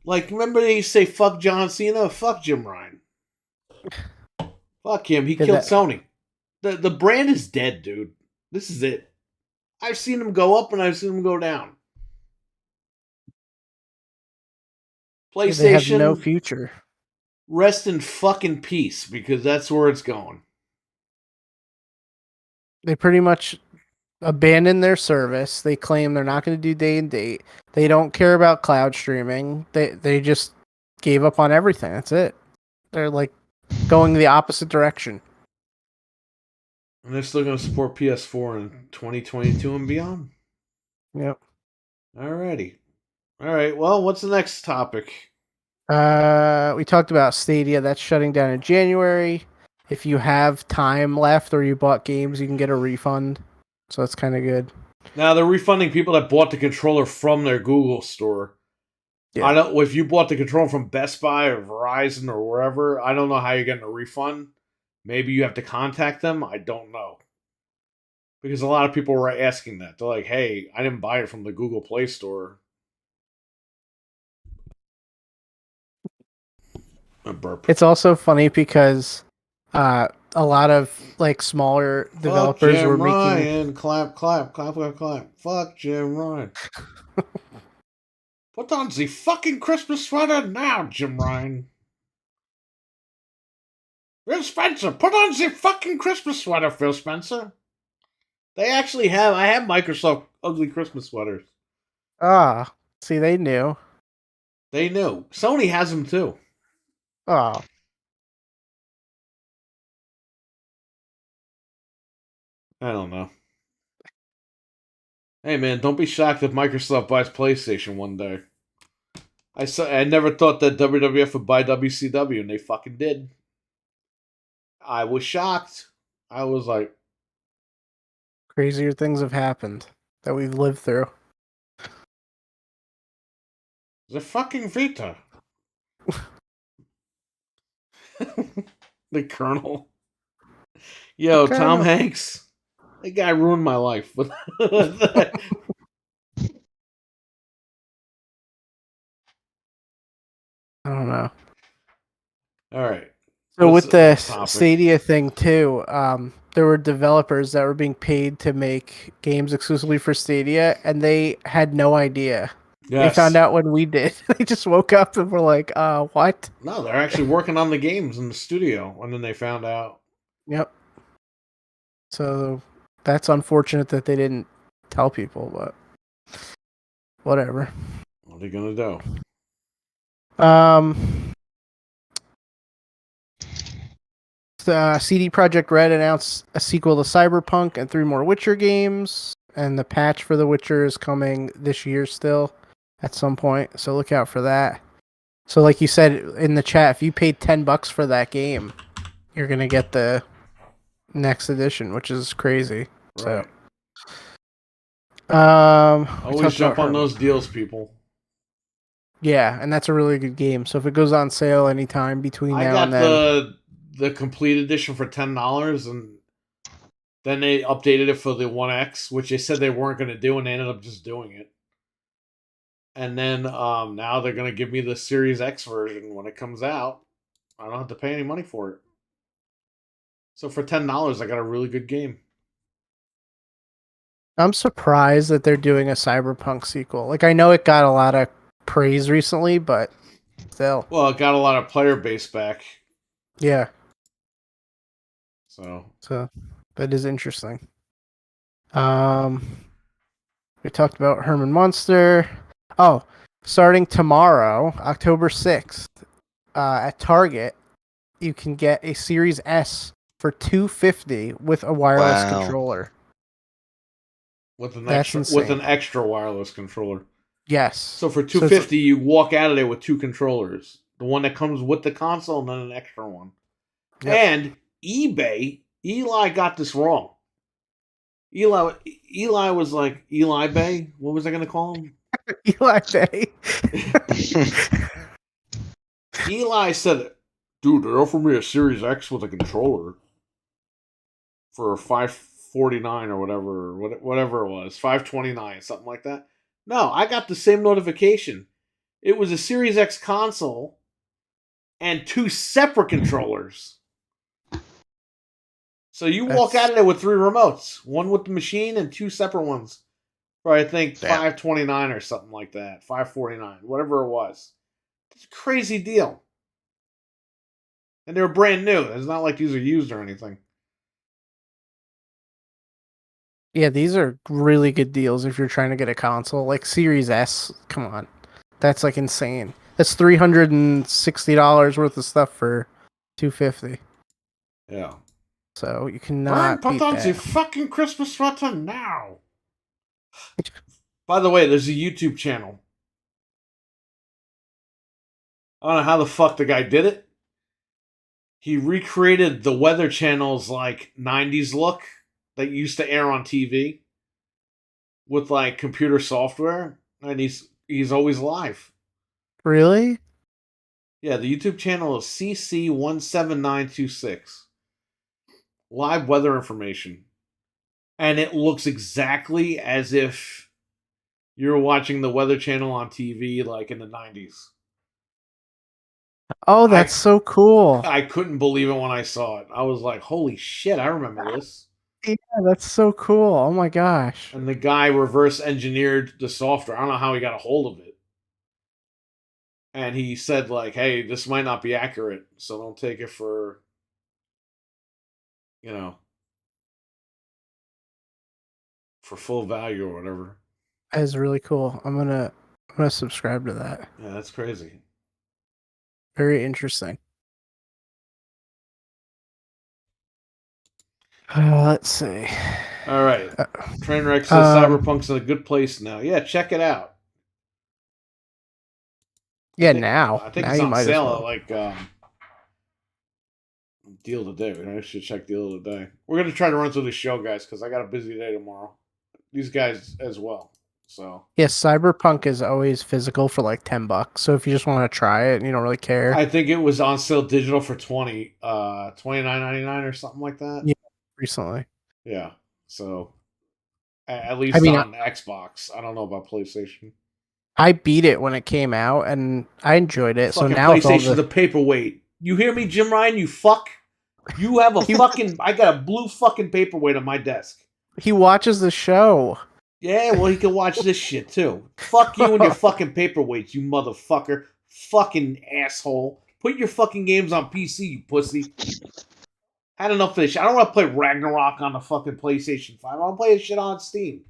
Like, remember they used to say fuck John Cena? Fuck Jim Ryan. Fuck him. He killed Sony. The brand is dead, dude. This is it. I've seen him go up and I've seen him go down. PlayStation, They have no future. Rest in fucking peace, because that's where it's going. They pretty much abandoned their service. They claim they're not going to do day and date. They don't care about cloud streaming. They just gave up on everything. That's it. They're like going the opposite direction. And they're still going to support PS4 in 2022 and beyond. Yep. Alrighty. Alright, well, what's the next topic? We talked about Stadia. That's shutting down in January. If you have time left or you bought games, you can get a refund. So that's kind of good. Now they're refunding people that bought the controller from their Google store. Yeah. I don't. If you bought the controller from Best Buy or Verizon or wherever, I don't know how you're getting a refund. Maybe you have to contact them. I don't know, because a lot of people were asking that. They're like, "Hey, I didn't buy it from the Google Play Store." A burp. It's also funny because a lot of like smaller developers Fuck Jim were making. Ryan. Clap, clap, clap, clap, clap. Fuck Jim Ryan. Put on the fucking Christmas sweater now, Jim Ryan. Phil Spencer, put on the fucking Christmas sweater, Phil Spencer. They actually have. I have Microsoft ugly Christmas sweaters. Ah, see, they knew. They knew. Sony has them too. Oh, I don't know. Hey man, don't be shocked if Microsoft buys PlayStation one day. I never thought that WWF would buy WCW, and they fucking did. I was shocked. I was like, crazier things have happened that we've lived through. the fucking Vita. The Colonel. Yo, The Tom Colonel. Hanks. That guy ruined my life. I don't know. All right. So What's with the topic? Stadia thing too, there were developers that were being paid to make games exclusively for Stadia, and they had no idea. Yes. They found out when we did. They just woke up and were like, what? No, they're actually working on the games in the studio, and then they found out. Yep. So that's unfortunate that they didn't tell people, but whatever. What are they gonna do? CD Projekt Red announced a sequel to Cyberpunk and 3 more Witcher games, and the patch for The Witcher is coming this year still at some point, so look out for that. So like you said in the chat, if you paid $10 for that game, you're going to get the next edition, which is crazy. Right. So Always jump on those deals, people. Yeah, and that's a really good game. So if it goes on sale anytime between now and then. I got the complete edition for $10, and then they updated it for the One X, which they said they weren't going to do, and they ended up just doing it. And then now they're gonna give me the Series X version when it comes out. I don't have to pay any money for it. So for $10, I got a really good game. I'm surprised that they're doing a Cyberpunk sequel. Like, I know it got a lot of praise recently, but still. Well, it got a lot of player base back. Yeah. So So that is interesting. We talked about Herman Munster. Oh, starting tomorrow, October 6th, at Target, you can get a Series S for $250 with a wireless Wow. controller. with an That's extra wireless controller. Yes. So for it's- $250, you walk out of there with 2 controllers. The one that comes with the console and then an extra one. Yep. And eBay, Eli got this wrong. Eli was like, Eli Bay? What was I going to call him? Eli Bay. Eli said, dude, they offered me a Series X with a controller for $549 or whatever it was, $529, something like that. No, I got the same notification. It was a Series X console and 2 separate controllers. So you walk out of there with 3 remotes, one with the machine and 2 separate ones for I think Damn. $529 or something like that, $549, whatever it was. It's a crazy deal. And they were brand new. It's not like these are used or anything. Yeah, these are really good deals if you're trying to get a console. Like Series S, come on. That's like insane. That's $360 worth of stuff for $250. Yeah. So you Brian, cannot put beat on the that. fucking Christmas sweater now. By the way, there's a YouTube channel. I don't know how the fuck the guy did it. He recreated the Weather Channel's like 90s look that used to air on TV with like computer software, and he's always live. Really? Yeah, the YouTube channel is CC17926. Live weather information. And it looks exactly as if you're watching the Weather Channel on TV like in the 90s. Oh, that's so cool. I couldn't believe it when I saw it. I was like, holy shit, I remember this. Yeah, that's so cool. Oh my gosh. And the guy reverse engineered the software. I don't know how he got a hold of it. And he said, like, hey, this might not be accurate, so don't take it for, you know, for full value or whatever. That is really cool. I'm gonna subscribe to that. Yeah, that's crazy. Very interesting. Let's see. All right. Trainwreck says Cyberpunk's in a good place now. Yeah, check it out. Yeah, I think now it's you on might sale as at well. like deal of the day. I should check deal of the day. We're gonna try to run through the show, guys, because I got a busy day tomorrow. These guys as well. So Yes, Cyberpunk is always physical for like $10. So if you just want to try it and you don't really care, I think it was on sale digital for $29.99 or something like that. Yeah. recently. Yeah. So at least I mean, on Xbox. I don't know about PlayStation. I beat it when it came out and I enjoyed it. So Fucking now it's all PlayStation's the paperweight. You hear me, Jim Ryan? You fuck. You have a fucking. I got a blue fucking paperweight on my desk. he watches the show. Yeah, well, he can watch this shit too. Fuck you and your fucking paperweights, you motherfucker. Fucking asshole. Put your fucking games on PC, you pussy. Had enough of this shit. I don't want to play Ragnarok on the fucking PlayStation 5. I want to play this shit on Steam.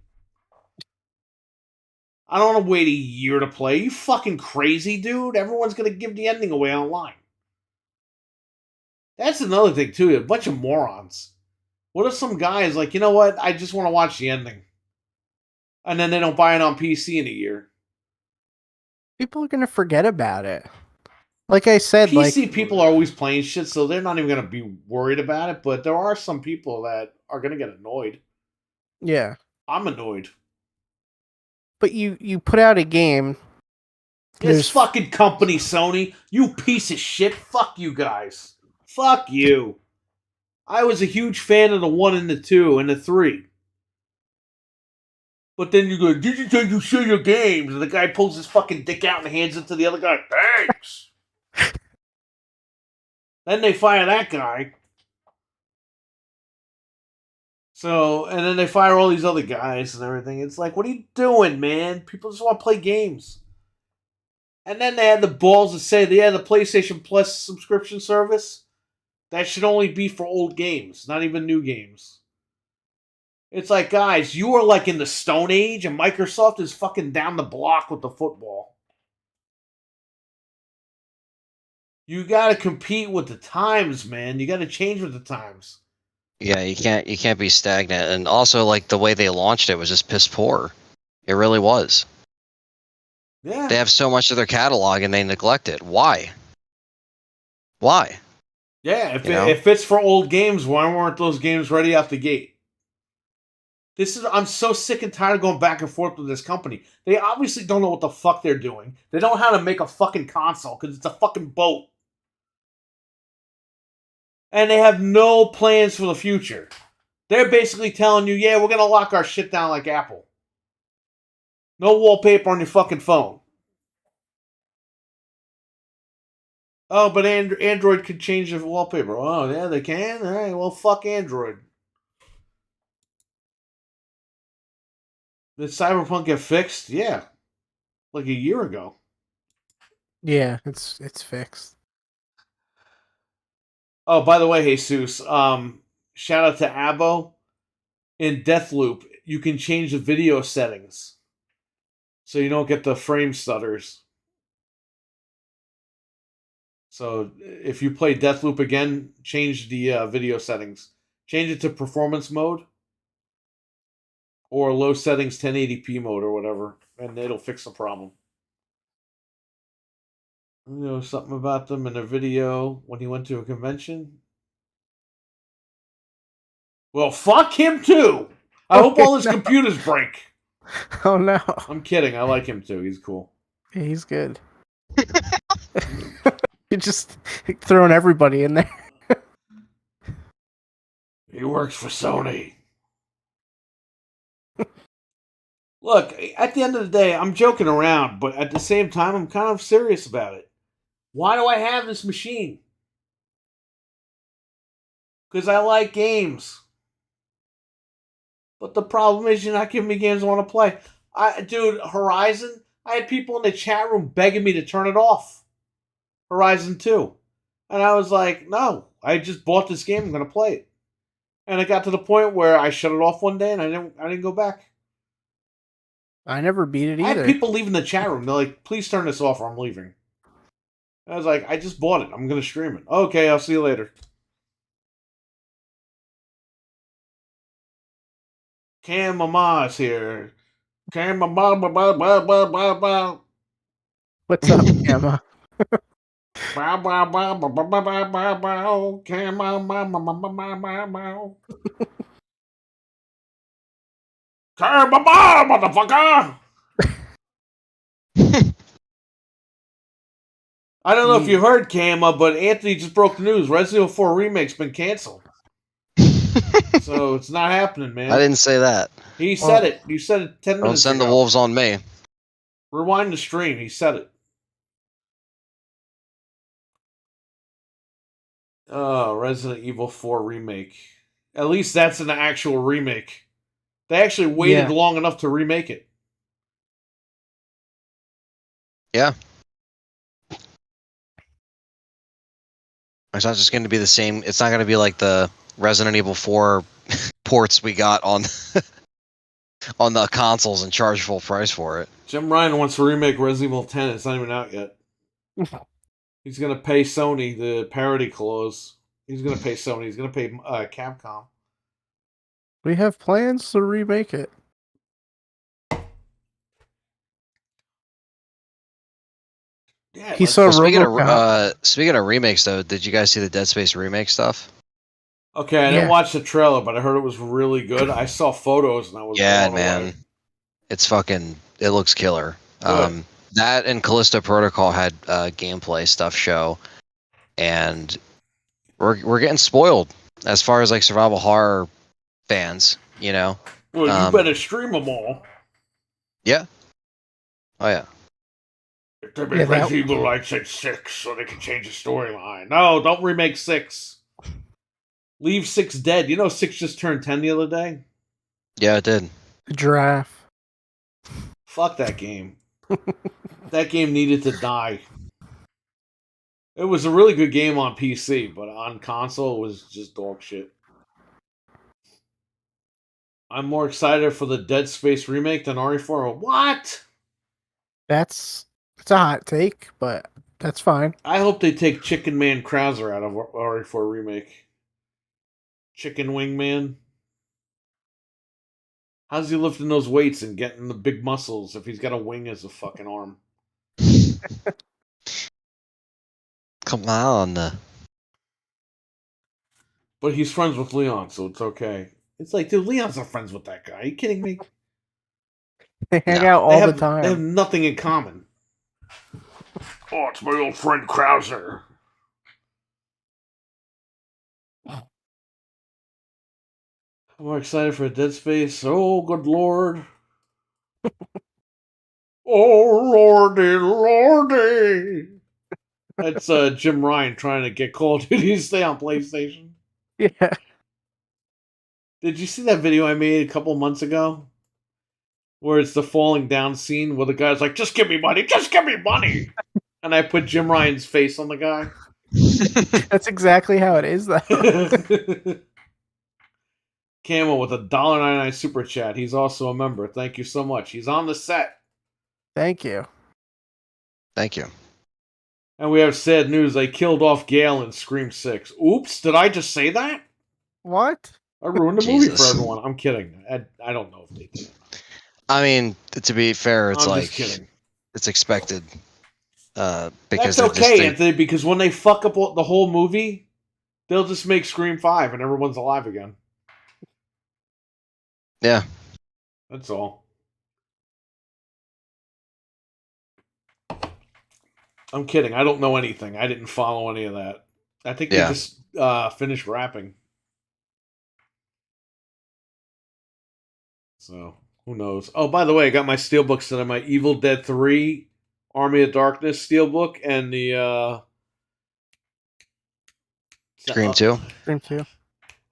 I don't want to wait a year to play. You fucking crazy, dude? Everyone's going to give the ending away online. That's another thing, too. A bunch of morons. What if some guy is like, you know what? I just want to watch the ending. And then they don't buy it on PC in a year. People are gonna forget about it. Like I said, PC people are always playing shit, so they're not even going to be worried about it. But there are some people that are going to get annoyed. yeah. I'm annoyed. But you put out a game. This fucking company, Sony, you piece of shit. Fuck you guys. Fuck you. I was a huge fan of the 1 and the 2 and the 3. But then you go, did you take you show your games? And the guy pulls his fucking dick out and hands it to the other guy. Thanks. Then they fire that guy. So, and then they fire all these other guys and everything. It's like, what are you doing, man? People just want to play games. And then they had the balls to say, the PlayStation Plus subscription service. That should only be for old games, not even new games. It's like, guys, you are like in the Stone Age, and Microsoft is fucking down the block with the football. You gotta compete with the times, man. You gotta change with the times. Yeah, you can't be stagnant. And also, like, the way they launched it was just piss poor. It really was. Yeah. They have so much of their catalog and they neglect it. Why? Why? Yeah, If it's for old games, why weren't those games ready out the gate? I'm so sick and tired of going back and forth with this company. They obviously don't know what the fuck they're doing. They don't know how to make a fucking console because it's a fucking boat. And they have no plans for the future. They're basically telling you, yeah, we're going to lock our shit down like Apple. No wallpaper on your fucking phone. Oh, but Android could change the wallpaper. Oh, yeah, they can? All right, well, fuck Android. Did Cyberpunk get fixed? Yeah. Like a year ago. Yeah, it's fixed. Oh, by the way, Jesus, shout out to Abo. In Deathloop, you can change the video settings. So you don't get the frame stutters. So if you play Deathloop again, change the video settings. Change it to performance mode. Or low settings 1080p mode or whatever. And it'll fix the problem. You know something about them in a video when he went to a convention? Well, fuck him too! I hope all his computers break. Oh no. I'm kidding. I like him too. He's cool. Yeah, he's good. You're just throwing everybody in there. He works for Sony. Look, at the end of the day, I'm joking around, but at the same time, I'm kind of serious about it. Why do I have this machine? Because I like games. But the problem is you're not giving me games I want to play. Dude, Horizon, I had people in the chat room begging me to turn it off. Horizon 2. And I was like, no, I just bought this game, I'm going to play it. And it got to the point where I shut it off one day and I didn't go back. I never beat it I either. had people leaving the chat room. They're like, please turn this off or I'm leaving. I was like, I just bought it. I'm going to stream it. Okay, I'll see you later. Cam Mama's here. Cam Mama. What's up, Emma? Cam Mama. Cam Mama, motherfucker! I don't know if you heard, Cama, but Anthony just broke the news. Resident Evil 4 Remake's been canceled. So it's not happening, man. I didn't say that. He said it. You said it 10 Don't minutes send ago. the wolves on me. Rewind the stream. He said it. Oh, Resident Evil 4 Remake. At least that's an actual remake. They actually waited long enough to remake it. Yeah. It's not just going to be the same. It's not going to be like the Resident Evil 4 ports we got on on the consoles and charge full price for it. Jim Ryan wants to remake Resident Evil 10. It's not even out yet. He's going to pay Sony the parity clause. He's going to pay Sony. He's going to pay Capcom. We have plans to remake it. Yeah, He saw speaking of remakes, though, did you guys see the Dead Space remake stuff? Okay, I didn't watch the trailer, but I heard it was really good. I saw photos and I was blown man, away. It's fucking. It looks killer. That and Callisto Protocol had gameplay stuff show, and we're getting spoiled as far as like survival horror fans. You know, Well, you better stream them all. Yeah. Oh yeah. They Yeah, make that- Resident Evil like said 6 so they can change the storyline. No, don't remake 6. Leave 6 dead. You know 6 just turned 10 the other day? Yeah, it did. The giraffe. Fuck that game. That game needed to die. It was a really good game on PC, but on console it was just dog shit. I'm more excited for the Dead Space remake than RE4. What? It's a hot take, but that's fine. I hope they take Chicken Man Krauser out of RE4 remake. Chicken Wing Man. How's he lifting those weights and getting the big muscles if he's got a wing as a fucking arm? Come on. But he's friends with Leon, so it's okay. It's like, dude, Leon's not friends with that guy. Are you kidding me? They hang No, out all They the have time. nothing in common. Oh, it's my old friend Krauser. I'm more excited for Dead Space. Oh, good lord. Oh, lordy, lordy. That's Jim Ryan trying to get Call of Duty to stay on PlayStation. Yeah. Did you see that video I made a couple months ago? Where it's the falling down scene where the guy's like, just give me money, just give me money. And I put Jim Ryan's face on the guy. That's exactly how it is, though. Camo with a $1.99 super chat. He's also a member. Thank you so much. He's on the set. Thank you. Thank you. And we have sad news. They killed off Gale in Scream 6. Oops, did I just say that? What? I ruined the movie for Jesus. everyone. I'm kidding. I don't know if they did. I mean, to be fair, it's I'm like just kidding. it's expected. Because That's they're just- okay, Anthony, because when they fuck up the whole movie, they'll just make Scream 5 and everyone's alive again. Yeah. That's all. I'm kidding. I don't know anything. I didn't follow any of that. I think they Yeah. just finished rapping. So, who knows? Oh, by the way, I got my steelbooks today. My Evil Dead 3 Army of Darkness steelbook and the Scream 2? Scream 2.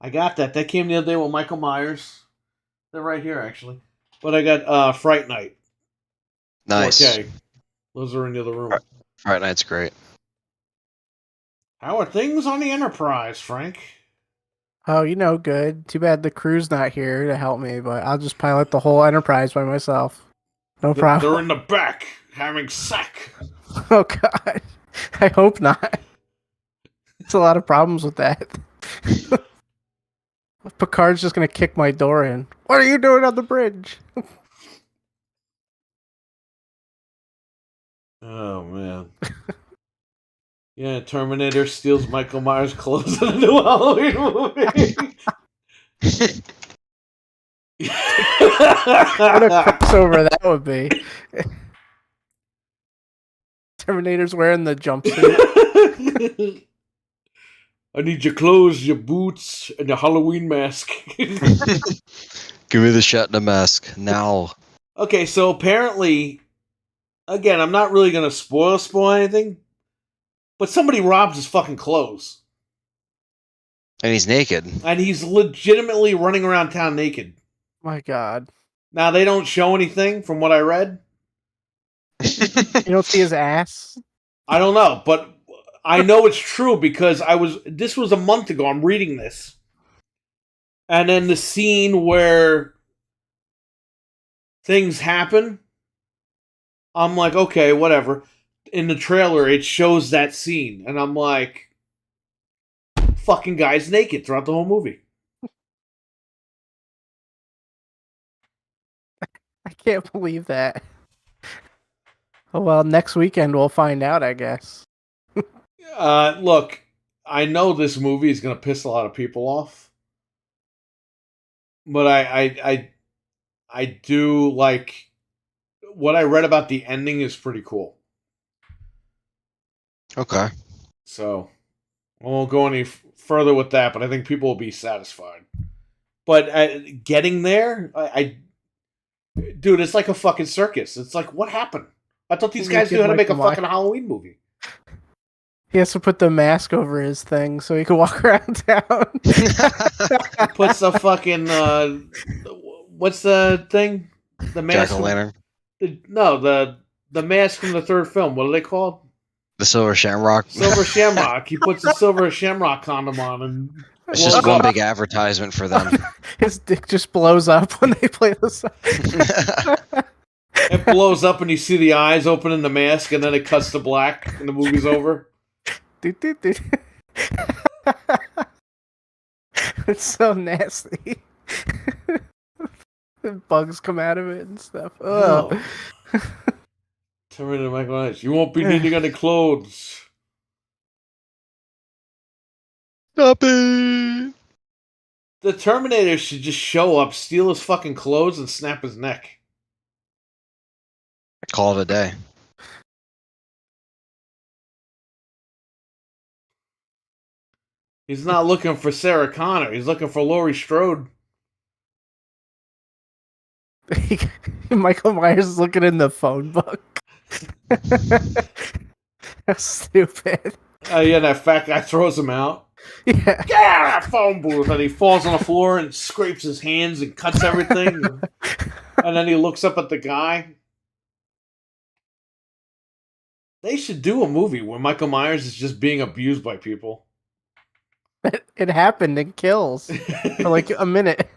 I got that. That came the other day with Michael Myers. They're right here, actually. But I got Fright Night. Nice. 4K. Those are in the other room. Fright Night's great. How are things on the Enterprise, Frank? Oh, good. Too bad the crew's not here to help me, but I'll just pilot the whole Enterprise by myself. No They're problem. in the back having sack. Oh, God. I hope not. There's a lot of problems with that. Picard's just going to kick my door in. What are you doing on the bridge? Oh, man. Yeah, Terminator steals Michael Myers' clothes in a new Halloween movie. What a crossover that would be. Terminator's wearing the jumpsuit. I need your clothes, your boots, and your Halloween mask. Give me the shot and the mask now. Okay, so apparently, again, I'm not really going to spoil anything, but somebody robs his fucking clothes. And he's naked. And he's legitimately running around town naked. My God. Now, they don't show anything from what I read. You don't see his ass? I don't know, but I know it's true because this was a month ago. I'm reading this. And then the scene where things happen, I'm like, okay, whatever. In the trailer, it shows that scene. And I'm like, fucking guy's naked throughout the whole movie. I can't believe that. Oh, well, next weekend we'll find out, I guess. Look, I know this movie is going to piss a lot of people off. But I do like what I read about the ending is pretty cool. Okay. So I won't go any further with that, but I think people will be satisfied. But getting there, Dude, it's like a fucking circus. It's like, what happened? I thought these guys Naked knew how to make a Michael fucking Halloween movie. He has to put the mask over his thing so he can walk around town. Puts the fucking what's the thing? The mask. Jack-o'-lantern. The mask from the third film. What are they called? The Silver Shamrock. Silver Shamrock. He puts the Silver Shamrock condom on and It's just one big advertisement for them. His dick just blows up when they play the song. it blows up and you see the eyes open in the mask and then it cuts to black and the movie's over. Doot, doot, doot. It's so nasty. Bugs come out of it and stuff. Oh. Terminator Michael Myers. You won't be needing any clothes. Stop it! The Terminator should just show up, steal his fucking clothes, and snap his neck. Call it a day. He's not looking for Sarah Connor. He's looking for Laurie Strode. Michael Myers is looking in the phone book. That's stupid. Yeah, that fat guy throws him out. Yeah. Get out of that phone booth! And he falls on the floor and scrapes his hands and cuts everything. And then he looks up at the guy. They should do a movie where Michael Myers is just being abused by people. It happened in Kills for like a minute.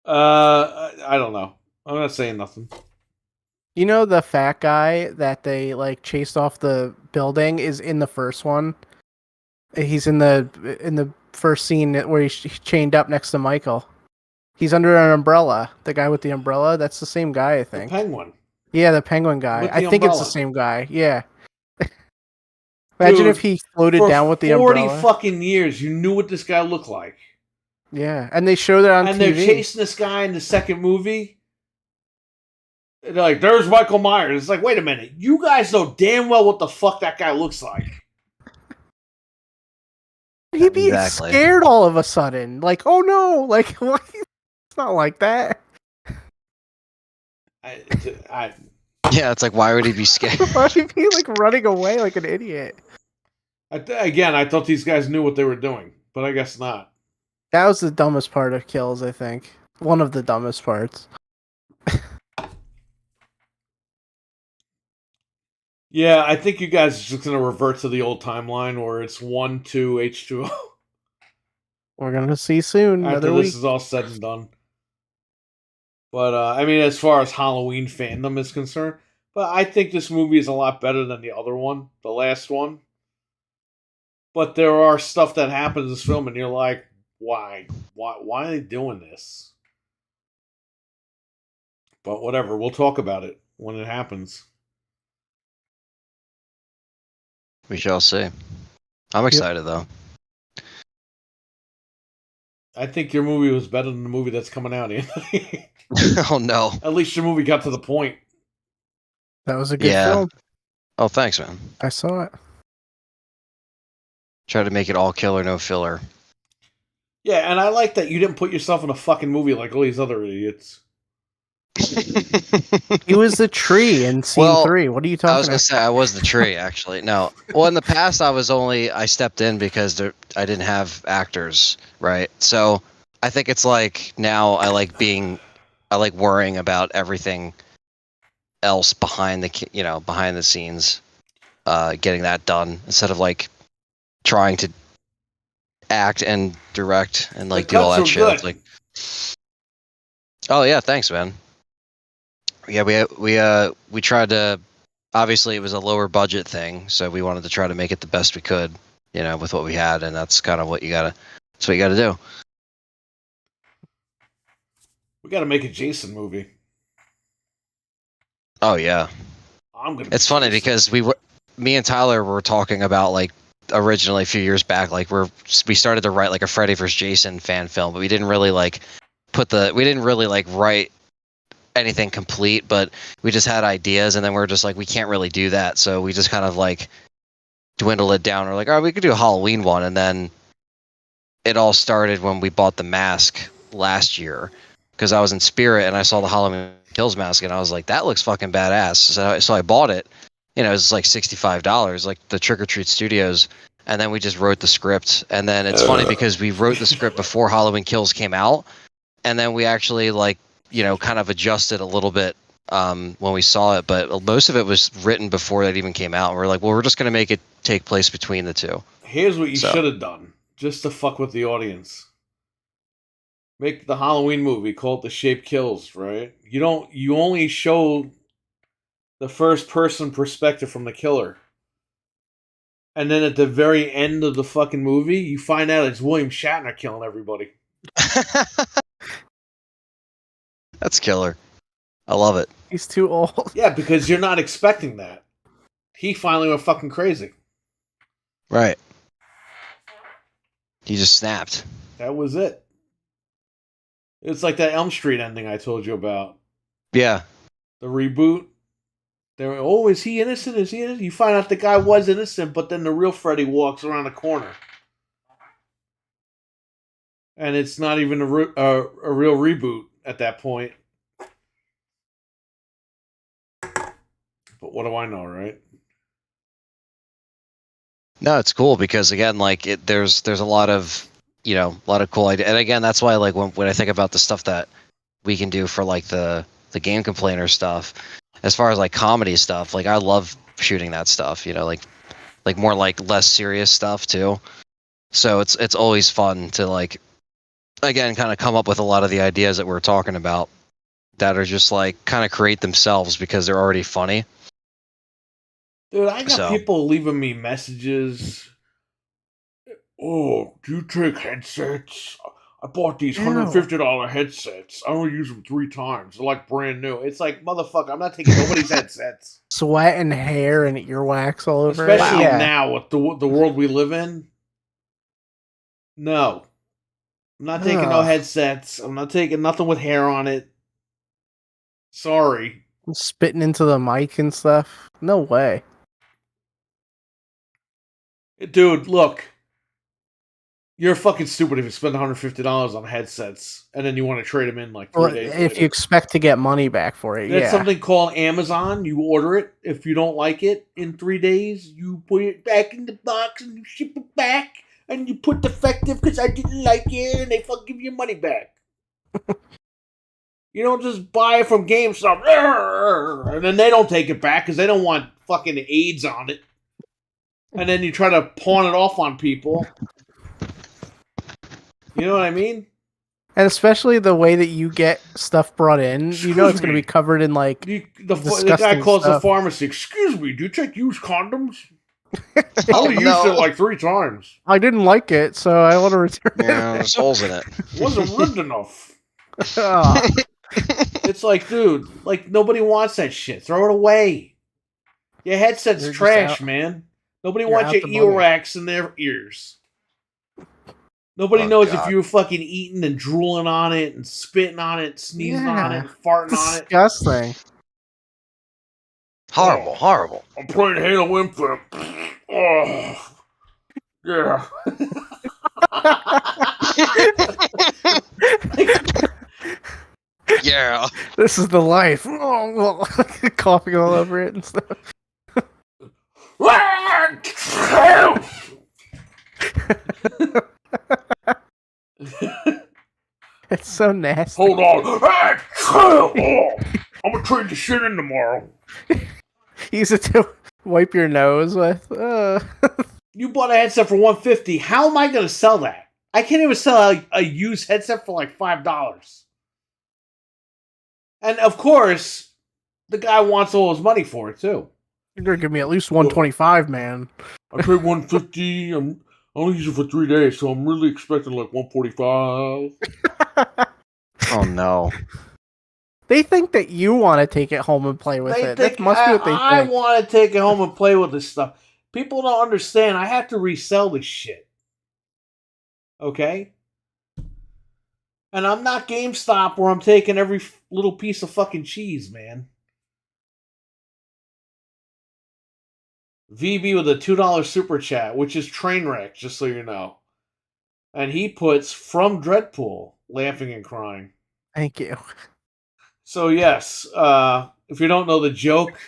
I don't know. I'm not saying nothing. You know the fat guy that they like chased off the building is in the first one. He's in the first scene where he's chained up next to Michael. He's under an umbrella. The guy with the umbrella, that's the same guy, I think. The Penguin. Yeah, the penguin guy. With the I think it's umbrella. the same guy. Yeah. Imagine Dude, if he floated For down with the 40 umbrella. fucking years, you knew what this guy looked like. Yeah, and they showed it on And TV. they're chasing this guy in the second movie. They're like, there's Michael Myers. It's like, wait a minute. You guys know damn well what the fuck that guy looks like. He'd be Exactly. scared all of a sudden. Like, oh no! Like, what? It's not like that. I Yeah, it's like, why would he be scared? Why would he be like running away like an idiot? again, I thought these guys knew what they were doing, but I guess not. That was the dumbest part of Kills, I think. One of the dumbest parts. Yeah, I think you guys are just going to revert to the old timeline where it's 1, 2, H2O We're gonna see soon. after Another this week. is all said and done. But, I mean, as far as Halloween fandom is concerned, but I think this movie is a lot better than the other one, the last one. But there are stuff that happens in this film, and you're like, why? Why are they doing this? But whatever, we'll talk about it when it happens. We shall see. I'm excited though. I think your movie was better than the movie that's coming out, Anthony. Oh no. At least your movie got to the point. That was a good Yeah. film. Oh, thanks, man. I saw it. Try to make it all killer, no filler. Yeah, and I like that you didn't put yourself in a fucking movie like all these other idiots. He was the tree in scene Well, 3. What are you I talking was gonna about? say I was the tree, actually. No, well, in the past I stepped in because I didn't have actors, right? So I think it's like now I like worrying about everything else behind behind the scenes, getting that done instead of like trying to act and direct and like The do all cuts that were shit. good. It's like, oh yeah, thanks, man. Yeah, we tried to. Obviously, it was a lower budget thing, so we wanted to try to make it the best we could, with what we had, and that's kind of what you gotta. That's what you gotta do. We got to make a Jason movie. Oh yeah, I'm gonna. it's funny because me and Tyler were talking about like originally a few years back, like we started to write like a Freddy vs. Jason fan film, but we didn't really like write anything complete, but we just had ideas, and then we are just like, we can't really do that, so we just kind of like dwindle it down. We're like, all right, we could do a Halloween one, and then it all started when we bought the mask last year, because I was in Spirit and I saw the Halloween Kills mask and I was like, that looks fucking badass. So I bought it. You know, it was like $65, like the Trick or Treat Studios. And then we just wrote the script. And then it's funny because we wrote the script before Halloween Kills came out. And then we actually like, you know, kind of adjusted a little bit when we saw it. But most of it was written before that even came out. And we're like, well, we're just going to make it take place between the two. Here's what you should have done, just to fuck with the audience. Make the Halloween movie, call it The Shape Kills, right? You only show the first person perspective from the killer. And then at the very end of the fucking movie, you find out it's William Shatner killing everybody. That's killer. I love it. He's too old. Yeah, because you're not expecting that. He finally went fucking crazy. Right. He just snapped. That was it. It's like that Elm Street ending I told you about. Yeah. The reboot. They were, oh, is he innocent? Is he innocent? You find out the guy was innocent, but then the real Freddy walks around the corner. And it's not even a real reboot at that point. But what do I know, right? No, it's cool because again, like there's a lot of, you know, a lot of cool ideas. And again, that's why like when I think about the stuff that we can do for like the Game Complainer stuff, as far as like comedy stuff, like I love shooting that stuff, you know, like more like less serious stuff too. So it's always fun to like, again, kind of come up with a lot of the ideas that we're talking about that are just like kind of create themselves because they're already funny. Dude, I got people leaving me messages. Oh, do you take headsets? I bought these $150 headsets. I only use them 3 times. They're like brand new. It's like, motherfucker, I'm not taking nobody's headsets. Sweat and hair and earwax all over Especially it. now with the world we live in. No. I'm not taking no headsets. I'm not taking nothing with hair on it. Sorry. Spitting into the mic and stuff. No way. Dude, look. You're fucking stupid if you spend $150 on headsets and then you want to trade them in like 3 days later. If you expect to get money back for it, There's something called Amazon. You order it. If you don't like it in 3 days, you put it back in the box and you ship it back. And you put defective because I didn't like it and they fucking give you your money back. You don't just buy it from GameStop and then they don't take it back because they don't want fucking AIDS on it. And then you try to pawn it off on people. You know what I mean? And especially the way that you get stuff brought in, you know it's going to be covered in like the guy calls the pharmacy. Excuse me, do you take used condoms? I only used it like 3 times. I didn't like it, so I want to return it. Yeah, there's holes in it. It wasn't ripped enough. It's like, dude, like nobody wants that shit. Throw it away. Your headset's trash, man. Nobody wants your earwax in their ears. Nobody knows if you were fucking eating and drooling on it and spitting on it, sneezing on it, and farting on it. Disgusting. Horrible, horrible. I'm playing Halo Infinite. Oh, yeah. Yeah. This is the life. Coughing all over it and stuff. It's so nasty. Hold on. I'm gonna trade the shit in tomorrow. Use it to wipe your nose with. You bought a headset for $150. How am I gonna sell that? I can't even sell a used headset for like $5. And of course, the guy wants all his money for it too. You're gonna give me at least $125, man. I paid $150. I only use it for 3 days, so I'm really expecting like $145. Oh no. They think that you want to take it home and play with it. That must be what they think. I want to take it home and play with this stuff. People don't understand. I have to resell this shit. Okay? And I'm not GameStop where I'm taking every little piece of fucking cheese, man. VB with a $2 super chat, which is Trainwreck, just so you know. And he puts from Dreadpool, laughing and crying. Thank you. So yes, if you don't know the joke,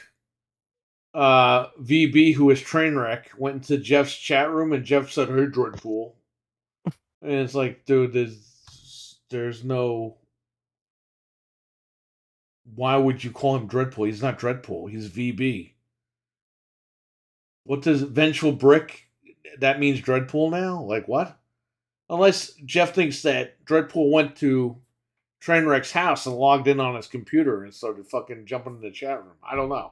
VB, who is Trainwreck, went into Jeff's chat room and Jeff said, "Hey, Dreadpool," and it's like, dude, there's no. Why would you call him Dreadpool? He's not Dreadpool. He's VB. What does Vengeful Brick? That means Dreadpool now? Like what? Unless Jeff thinks that Dreadpool went to Trainwreck's house and logged in on his computer and started fucking jumping in the chat room. I don't know.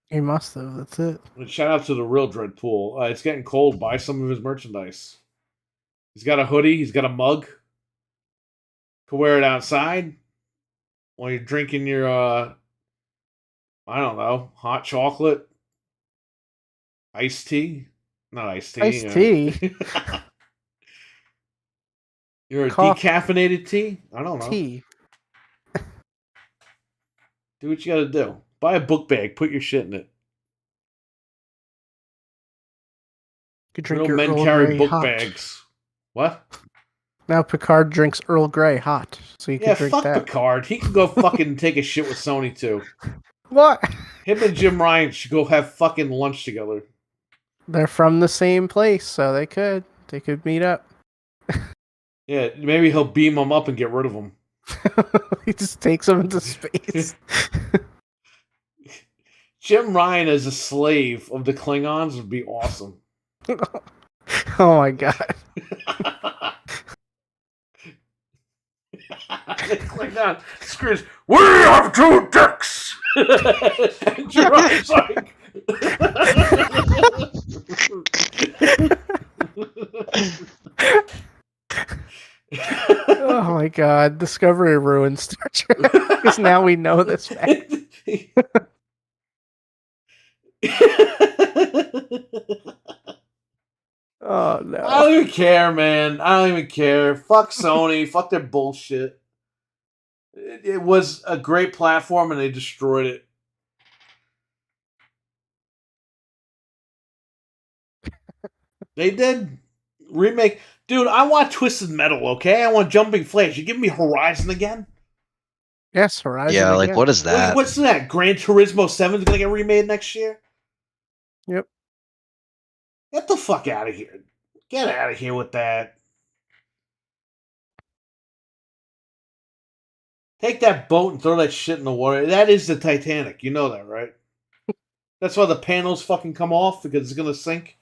He must have. That's it. But shout out to the real Dreadpool. It's getting cold. Buy some of his merchandise. He's got a hoodie. He's got a mug. Could wear it outside while you're drinking your, I don't know, hot chocolate, iced tea. Not iced tea. Iced tea? You're a Coffee. decaffeinated tea? I don't know. Tea. Do what you gotta do. Buy a book bag. Put your shit in it. You could drink Real your men Earl carry Grey book hot. bags. What? Now Picard drinks Earl Grey hot, so you Yeah, can drink fuck that. Picard. He can go fucking take a shit with Sony too. What? Him and Jim Ryan should go have fucking lunch together. They're from the same place, so they could meet up. Yeah, maybe he'll beam him up and get rid of him. He just takes them into space. Jim Ryan as a slave of the Klingons would be awesome. Oh my god. The Klingon screams, "We have two dicks!" And Jim Ryan's like... Oh my god. Discovery ruined Star Trek. Because now we know this fact. Oh I no. don't even care, man. I don't even care. Fuck Sony. Fuck their bullshit. It was a great platform and they destroyed it. They did. Remake. Dude, I want Twisted Metal, okay? I want Jumping Flash. You give me Horizon again? Yes, Horizon. Yeah, like again. what is that? What's that? Gran Turismo 7 is going to get remade next year? Yep. Get the fuck out of here. Get out of here with that. Take that boat and throw that shit in the water. That is the Titanic. You know that, right? That's why the panels fucking come off, because it's going to sink.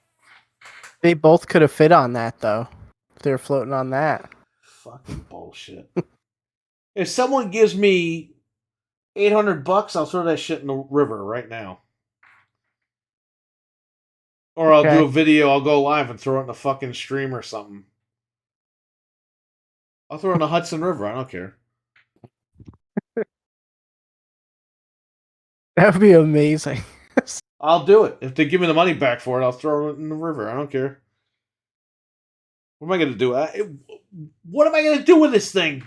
They both could have fit on that though. If they were floating on that. Fucking bullshit. If someone gives me $800, I'll throw that shit in the river right now. Or I'll Okay. do a video, I'll go live and throw it in the fucking stream or something. I'll throw it in the Hudson River, I don't care. That would be amazing. I'll do it. If they give me the money back for it, I'll throw it in the river. I don't care. What am I going to do? What am I going to do with this thing?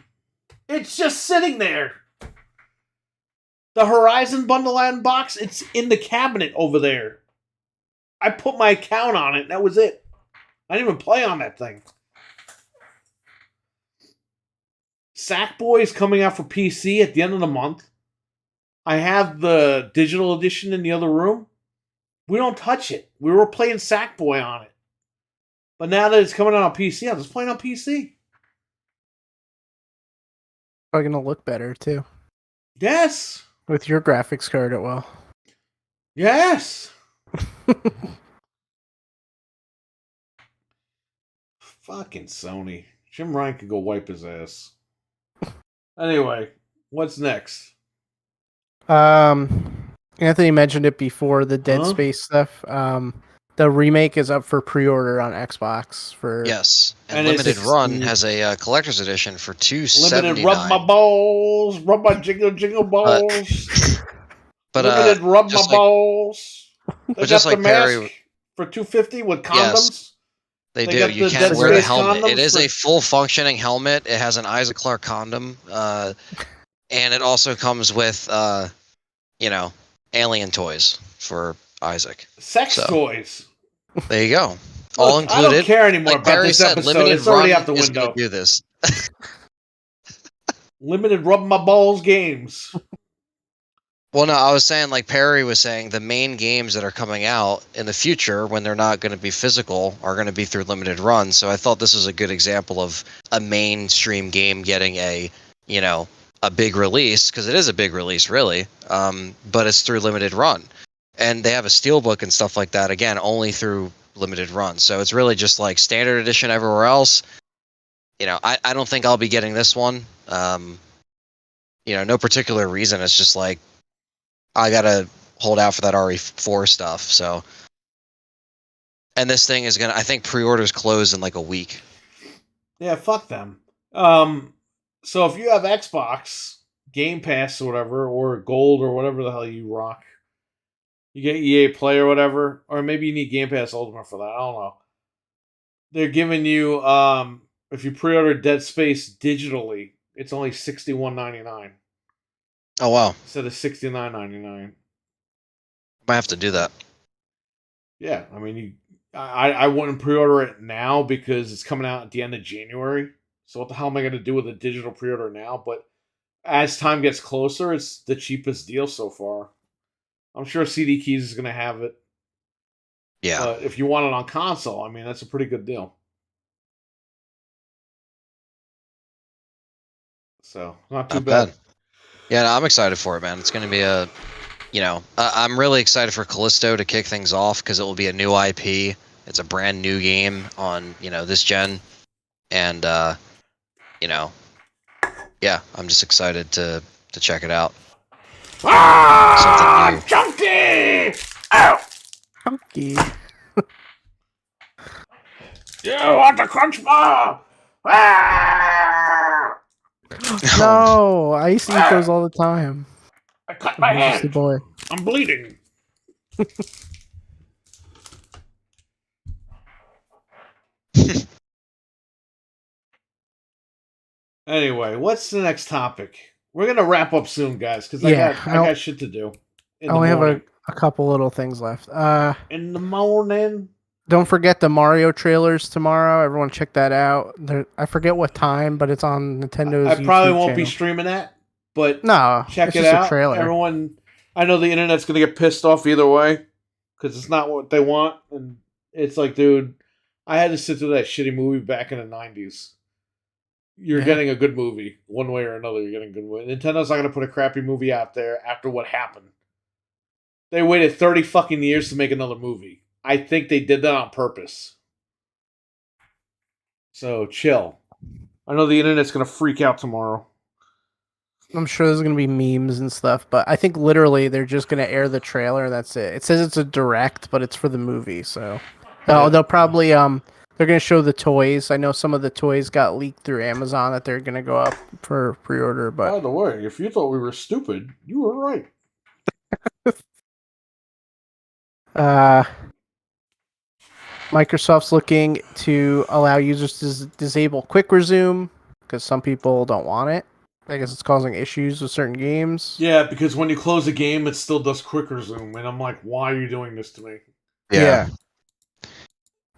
It's just sitting there. The Horizon Bundle and box, it's in the cabinet over there. I put my account on it, and that was it. I didn't even play on that thing. Sackboy is coming out for PC at the end of the month. I have the digital edition in the other room. We don't touch it. We were playing Sackboy on it. But now that it's coming out on PC, I'm just playing on PC. Probably gonna look better too. Yes. With your graphics card, it will. Yes. Fucking Sony. Jim Ryan could go wipe his ass. Anyway, what's next? Anthony mentioned it before, the Dead Huh? Space stuff. The remake is up for pre-order on Xbox for Yes, and And it's Limited Run 16. has a collector's edition for Limited rub my $279. balls, rub my jingle balls. But Limited rub my just like- balls. They but just got the like Perry- mask for $250 with condoms. Yes. They They do. got You the can't Dead wear the Space helmet. It condoms is for- a full functioning helmet. It has an Isaac Clarke condom, and it also comes with, alien toys for Isaac. Sex So. toys. There you go. All Look, included. I don't care anymore Like about Barry this said, episode. Limited It's already Run out the is window. going to do this. Limited rub my balls games. Well, no, I was saying, like Perry was saying, the main games that are coming out in the future, when they're not going to be physical, are going to be through limited runs. So I thought this was a good example of a mainstream game getting a, you know, a big release, because it is a big release, really. But it's through limited run, and they have a steelbook and stuff like that. Again, only through limited run. So it's really just like standard edition everywhere else. You know, I don't think I'll be getting this one. You know, no particular reason. It's just like, I gotta hold out for that RE4 stuff. So, and this thing is gonna. I think pre-orders close in like a week. Yeah, fuck them. So if you have Xbox Game Pass or whatever, or Gold or whatever the hell you rock, you get EA Play or whatever, or maybe you need Game Pass Ultimate for that. I don't know. They're giving you if you pre-order Dead Space digitally, it's only $61.99 Oh wow, instead of $69.99. might have to do that. Yeah, I mean, I wouldn't pre-order it now because it's coming out at the end of January. So what the hell am I going to do with a digital pre-order now? But as time gets closer, it's the cheapest deal so far. I'm sure CD Keys is going to have it. Yeah, But if you want it on console, I mean, that's a pretty good deal. So, not too not bad. bad. Yeah, no, I'm excited for it, man. It's gonna be a, you know, I'm really excited for Callisto to kick things off because it will be a new IP. It's a brand new game on, you know, this gen, and you know, yeah, I'm just excited to check it out. Ah! Something new. Chunky! Ow! Chunky. You want the crunch bar? Ah! No, I used to eat those all the time. I cut my I was just a hand. boy. I'm bleeding. Anyway, what's the next topic? We're going to wrap up soon, guys, because Yeah, I got shit to do. I only have a couple little things left. In the morning. Don't forget the Mario trailers tomorrow. Everyone check that out. I forget what time, but it's on Nintendo's I probably YouTube won't be channel. streaming that, but No, check it's it just out. a trailer. Everyone, I know the internet's gonna get pissed off either way because it's not what they want, and it's like, dude, I had to sit through that shitty movie back in the '90s. You're Yeah. getting a good movie, one way or another. You're getting a good movie. Nintendo's not gonna put a crappy movie out there after what happened. They waited 30 fucking years to make another movie. I think they did that on purpose. So chill. I know the internet's gonna freak out tomorrow. I'm sure there's gonna be memes and stuff, but I think literally they're just gonna air the trailer and that's it. It says it's a direct, but it's for the movie, so they'll probably they're gonna show the toys. I know some of the toys got leaked through Amazon that they're gonna go up for pre-order, By but the way, if you thought we were stupid, you were right. Microsoft's looking to allow users to disable quick resume because some people don't want it. I guess it's causing issues with certain games. Yeah, because when you close a game, it still does quick resume, and I'm like, why are you doing this to me? Yeah.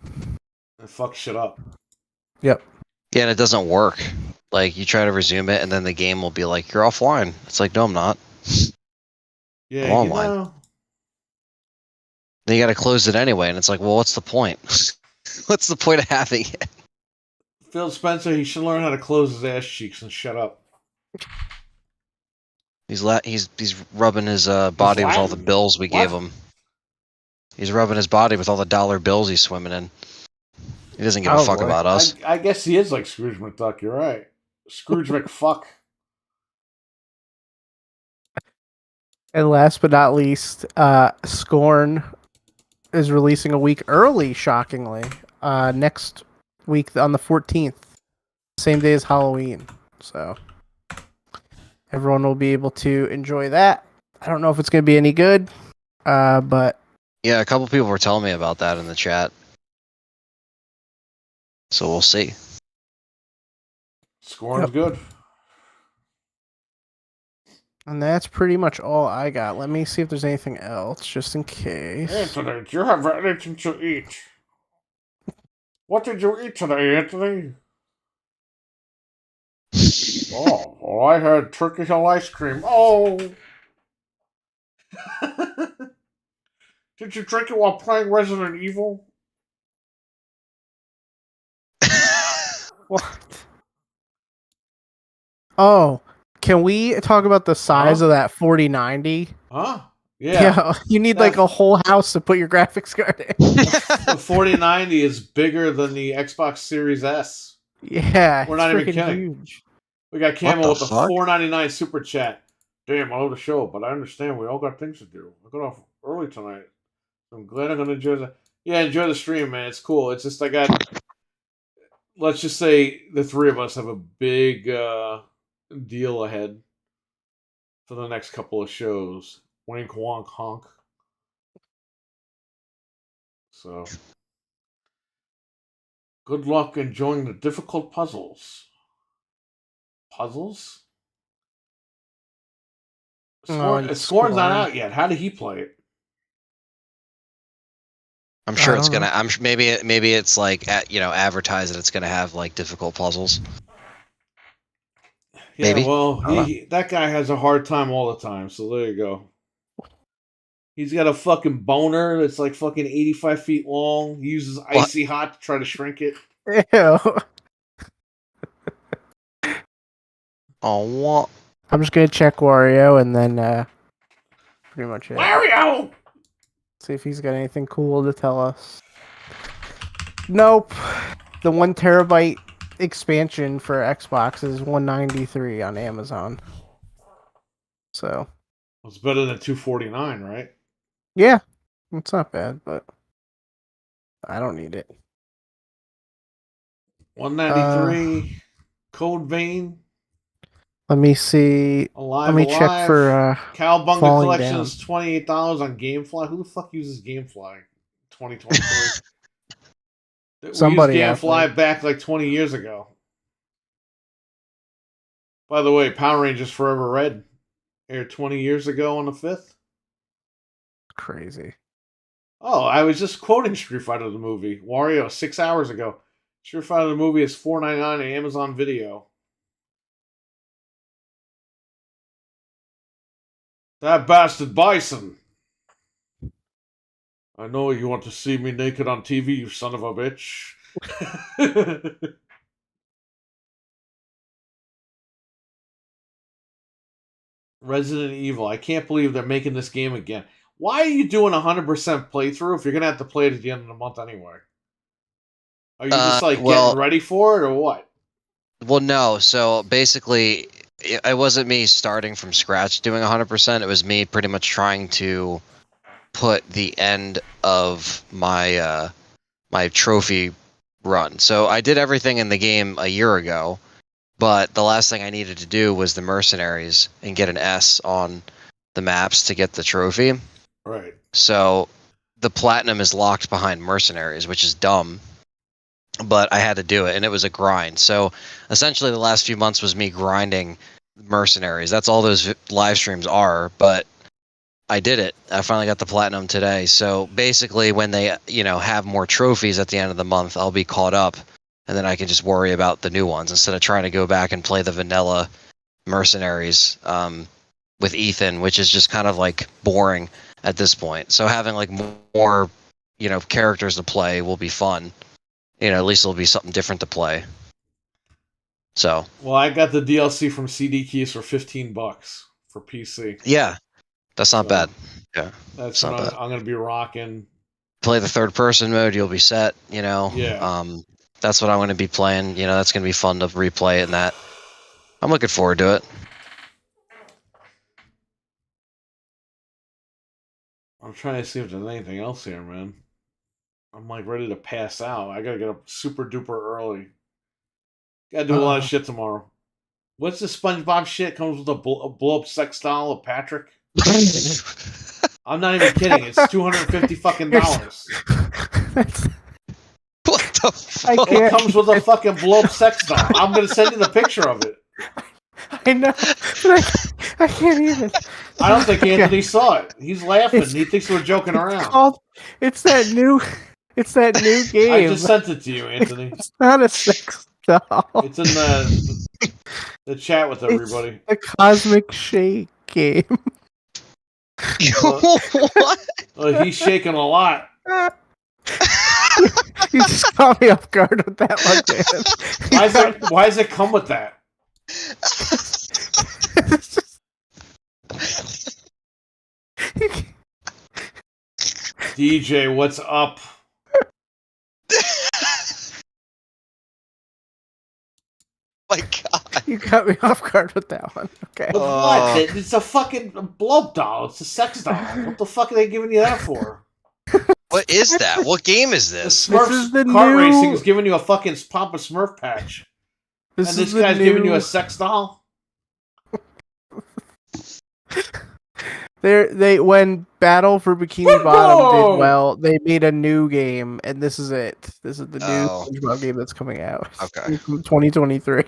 And fuck shit up. Yep. Yeah, and it doesn't work. Like, you try to resume it, and then the game will be like, you're offline. It's like, no, I'm not. Yeah, I'm you online. know, Then you got to close it anyway, and it's like, well, what's the point? What's the point of having it? Phil Spencer, he should learn how to close his ass cheeks and shut up. He's rubbing his body with all the Latin? bills we gave What? him. He's rubbing his body with all the dollar bills he's swimming in. He doesn't give a Oh, fuck boy. about us. I guess he is like Scrooge McDuck, you're right. Scrooge McFuck. And last but not least, Scorn is releasing a week early, shockingly. Next week on the 14th. Same day as Halloween. So everyone will be able to enjoy that. I don't know if it's going to be any good, but Yeah, a couple people were telling me about that in the chat. So we'll see. Scorn's Yep. good. and that's pretty much all I got. Let me see if there's anything else, just in case. Anthony, do you have anything to eat? What did you eat today, Anthony? Oh, well, I had Turkey Hill ice cream. Oh. Did you drink it while playing Resident Evil? What? Oh, can we talk about the size Huh? of that 4090? Huh? Yeah. You need like a whole house to put your graphics card in. The 4090 is bigger than the Xbox Series S. Yeah, We're it's not even freaking kidding. huge. We got Camo the with the fuck? $4.99 super chat. Damn, I love the show, but I understand we all got things to do. I got off early tonight. I'm glad I'm gonna enjoy enjoy the stream, man. It's cool. It's just I got, let's just say the three of us have a big deal ahead for the next couple of shows. Wink, wonk, honk. So, good luck enjoying the difficult puzzles. Puzzles? Scorn's not out yet. How did he play it? I'm sure I it's don't gonna. Maybe it's like advertised that it's gonna have like difficult puzzles. Yeah, Maybe. well, I don't know. that guy has a hard time all the time, so there you go. He's got a fucking boner that's like fucking 85 feet long. He uses icy hot to try to shrink it. Ew. Oh, what? I'm just gonna check Wario and then pretty much it. Wario! See if he's got anything cool to tell us. Nope. The 1 terabyte expansion for Xbox is $193 on Amazon. So It's better than 249, right? yeah, it's not bad, but I don't need it. 193. Code Vein. Let me see. Alive. Let me check for Cowbunga Falling Collection Down. is $28 on GameFly. Who the fuck uses GameFly? 2023. Somebody we out used GameFly there. back like 20 years ago. By the way, Power Rangers Forever Red aired 20 years ago on the 5th. Crazy. Oh, I was just quoting Street Fighter the movie. Wario 6 hours ago. Street Fighter the movie is $4.99 on Amazon Video. That bastard Bison. I know you want to see me naked on TV, you son of a bitch. Resident Evil. I can't believe they're making this game again. Why are you doing 100% playthrough if you're going to have to play it at the end of the month anyway? Are you just getting ready for it or what? Well, no. So basically, it wasn't me starting from scratch doing 100%. It was me pretty much trying to put the end of my my trophy run. So I did everything in the game a year ago, but the last thing I needed to do was the mercenaries and get an S on the maps to get the trophy. Right. So the platinum is locked behind mercenaries, which is dumb. But I had to do it, and it was a grind. So essentially, the last few months was me grinding mercenaries. That's all those live streams are. But I did it. I finally got the platinum today. So basically, when they have more trophies at the end of the month, I'll be caught up, and then I can just worry about the new ones instead of trying to go back and play the vanilla mercenaries with Ethan, which is just kind of like boring at this point. So having like more characters to play will be fun. At least it'll be something different to play. So. Well, I got the DLC from CD Keys for $15 for PC. Yeah, that's not bad. Yeah, that's what I'm going to be rocking. Play the third-person mode, you'll be set. Yeah. That's what I'm going to be playing. That's going to be fun to replay and that. I'm looking forward to it. I'm trying to see if there's anything else here, man. I'm like ready to pass out. I gotta get up super duper early. Gotta do a lot of shit tomorrow. What's the SpongeBob shit? Comes with a blow up sex doll of Patrick. I'm not even kidding. It's $250 fucking dollars. What the fuck? It comes with a fucking blow up sex doll. I'm gonna send you the picture of it. I know, but I can't even. I don't think Anthony saw it. He's laughing. He thinks we're joking around. It's that new game. I just sent it to you, Anthony. It's not a sex doll. It's in the The chat with everybody. The Cosmic Shake game. What? Well, he's shaking a lot. You just caught me off guard with that one, man. Why does it come with that? DJ, what's up? My God. You got me off guard with that one. Okay. With what? It's a fucking blow doll. It's a sex doll. What the fuck are they giving you that for? What is that? What game is The this? Smurfs is the kart new- racing is giving you a fucking Papa Smurf patch. And this guy's giving you a sex doll? They when Battle for Bikini Football! Bottom did well, they made a new game, and this is it. This is the new Oh. SpongeBob game that's coming out. Okay. From 2023.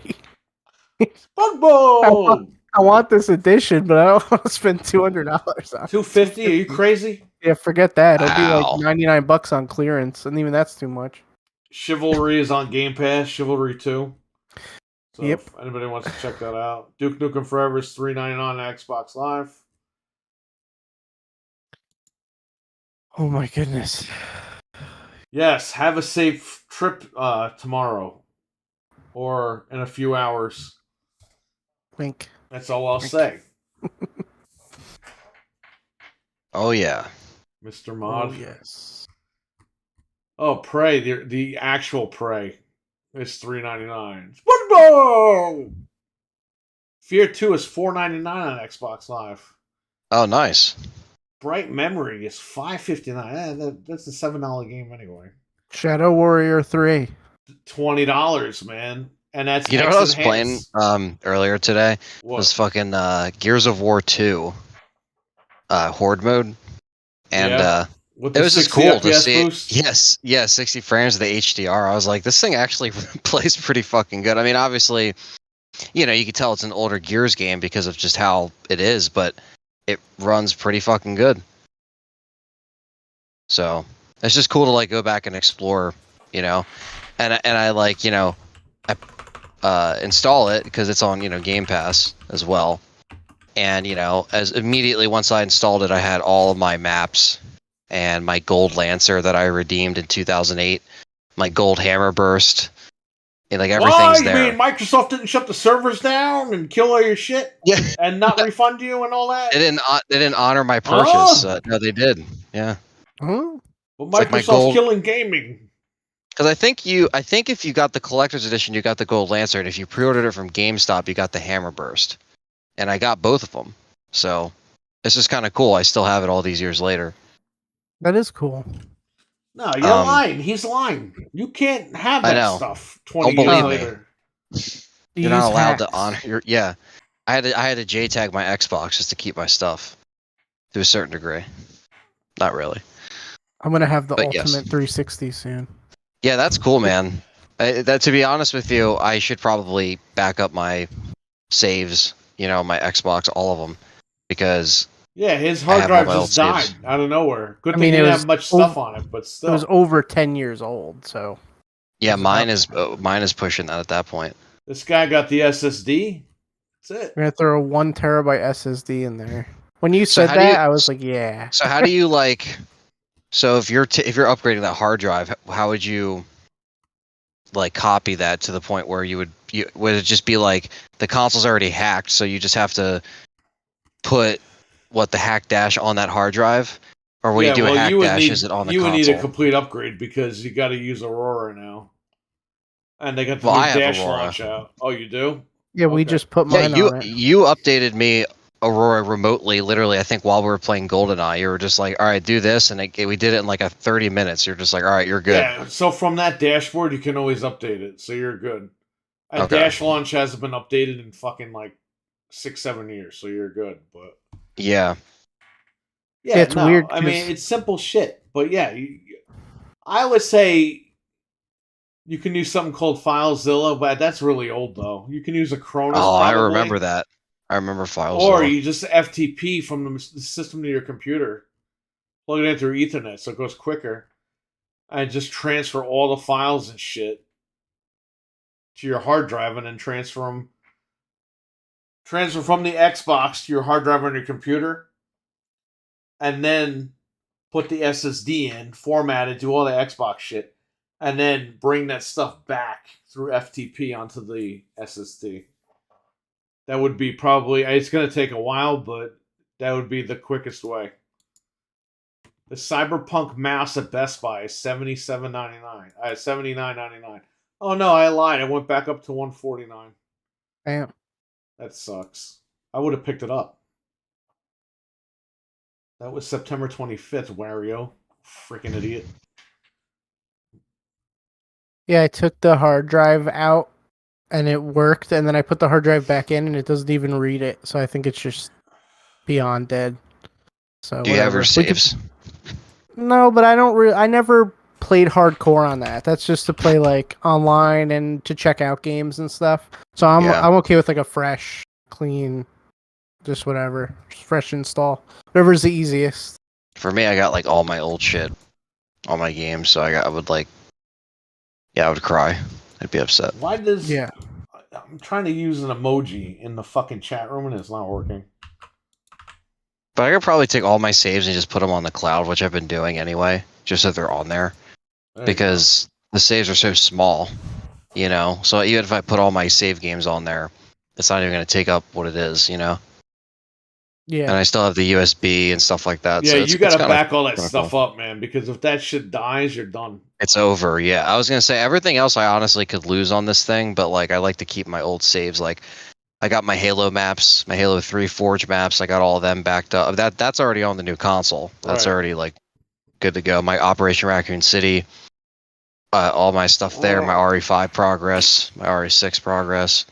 Football! I want this edition, but I don't want to spend $200 on it. $250? Are you crazy? Yeah, forget that. It'll be Wow. like $99 on clearance, and even that's too much. Chivalry is on Game Pass. Chivalry 2. So Yep. if anybody wants to check that out. Duke Nukem Forever is $3.99 on Xbox Live. Oh my goodness. Yes, have a safe trip tomorrow. Or in a few hours. Wink. That's all I'll say. Oh yeah. Mr. Mod. Oh yes. Oh, Prey, the actual Prey is $3.99. Football! Fear 2 is $4.99 on Xbox Live. Oh nice. Bright Memory is $5.59. That's a $7 game anyway. Shadow Warrior 3. $20, man. And that's You know what I was playing X-Enhanced. earlier today? What? Was fucking Gears of War 2 Horde mode. And Yeah. With it the was just 60 cool to FPS see boost? it. Yes, 60 frames of the HDR. I was like, this thing actually plays pretty fucking good. I mean, obviously, you know, you can tell it's an older Gears game because of just how it is, but it runs pretty fucking good. So it's just cool to like go back and explore, you know, and I like, you know, I install it because it's on, you know, Game Pass as well. And, you know, as immediately once I installed it, I had all of my maps and my gold Lancer that I redeemed in 2008, my gold Hammer Burst, and like everything's Why? You there. mean Microsoft didn't shut the servers down and kill all your shit Yeah, and not refund you and all that? they didn't honor my purchase. No, they did. Yeah, Huh? Well, like my Microsoft's gold- killing gaming. because I think if you got the collector's edition, you got the gold Lancer, and if you pre-ordered it from GameStop, you got the Hammer Burst, and I got both of them. So it's just kind of cool. I still have it all these years later. That is cool. No, you're lying. He's lying. You can't have I that know. stuff 20 Don't years believe me. later. You're not Use allowed to hacks. honor your. Yeah, I had to JTAG my Xbox just to keep my stuff to a certain degree. Not really. I'm gonna have the But Ultimate yes. 360 soon. Yeah, that's cool, man. That to be honest with you, I should probably back up my saves. You know, my Xbox, all of them, because Yeah, his I hard have drive mobile just died saves. out of nowhere. Good I thing mean, he it didn't was have much stuff over- on it, but It still. was over 10 years old, so yeah, It's mine about- is pushing that at that point. This guy got the SSD. That's it. we're gonna throw a 1 terabyte SSD in there. When you So said how do you- that, I was like, yeah. So how do you like? So if you're upgrading that hard drive, how would you like copy that to the point where would it just be like the console's already hacked, so you just have to put the hack dash on that hard drive, or when you do a hack dash, is it on the you would console? need a complete upgrade because you got to use Aurora now, and they got the Well, I new have dash Aurora. launch out. Oh, you do? Yeah, we Okay. just put Yeah, mine you on it. you updated me Aurora remotely, literally. I think while we were playing GoldenEye, you were just like, "All right, do this," and we did it in like 30 minutes. You're just like, "All right, you're good." Yeah. So from that dashboard, you can always update it, so you're good. And Okay. dash launch hasn't been updated in fucking like 6-7 years, so you're good. But Yeah, yeah, It's no, weird I mean, 'cause- it's simple shit. But yeah, I would say you can use something called FileZilla, but that's really old though. You can use a Cronus. oh, I probably. remember that. I remember files. Or you just FTP from the system to your computer, plug it in through Ethernet so it goes quicker, and just transfer all the files and shit to your hard drive, and then transfer them transfer from the Xbox to your hard drive on your computer, and then put the SSD in, format it, do all the Xbox shit, and then bring that stuff back through FTP onto the SSD. That would be probably, it's going to take a while, but that would be the quickest way. The Cyberpunk mouse at Best Buy is $77.99. $79.99. Oh no, I lied. It went back up to $149. Damn. That sucks. I would have picked it up. That was September 25th, Wario. Freaking idiot. Yeah, I took the hard drive out and it worked, and then I put the hard drive back in and it doesn't even read it. So I think it's just beyond dead. So Do you have whatever. your We could- saves? No, but I don't. I never played hardcore on that. That's just to play like online and to check out games and stuff. So I'm Yeah. I'm okay with like a fresh, clean, just whatever, just fresh install, whatever's the easiest. For me, I got like all my old shit, all my games. So I would like, yeah, I would cry. I'd be upset. Why does... Yeah. I'm trying to use an emoji in the fucking chat room and it's not working. But I could probably take all my saves and just put them on the cloud, which I've been doing anyway, just so they're on there. There you Because the saves are so small, you know. So even if I put all my save games on there, it's not even going to take up what it is, you know. And Yeah. I still have the USB and stuff like that. go. so Yeah, it's, you gotta it's kinda- back all that kinda stuff up, man, because if that shit dies, you're done. It's over. Yeah, I was gonna say everything else I honestly could lose on this thing, but like I like to keep my old saves. Like I got my Halo maps, my Halo 3 Forge maps. I got all of them backed up. That's already on the new console. That's Right. already like good to go. My Operation Raccoon City, all my stuff there. My RE5 progress, my RE6 progress.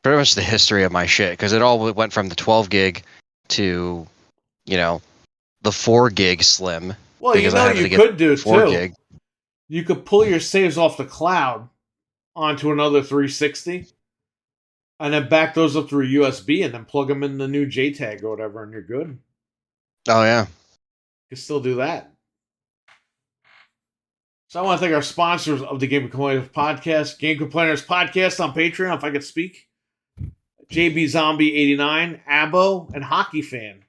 Pretty much the history of my shit because it all went from the 12 gig to, you know, the 4 gig slim. Well, you Because I know had to you get could do 4 too. gig. You could pull your saves off the cloud onto another 360 and then back those up through USB and then plug them in the new JTAG or whatever and you're good. Oh yeah. You can still do that. So I want to thank our sponsors of the Game Complainers Podcast, Game Complainers Podcast on Patreon, if I could speak. JB Zombie 89, Abo, and Hockey Fan.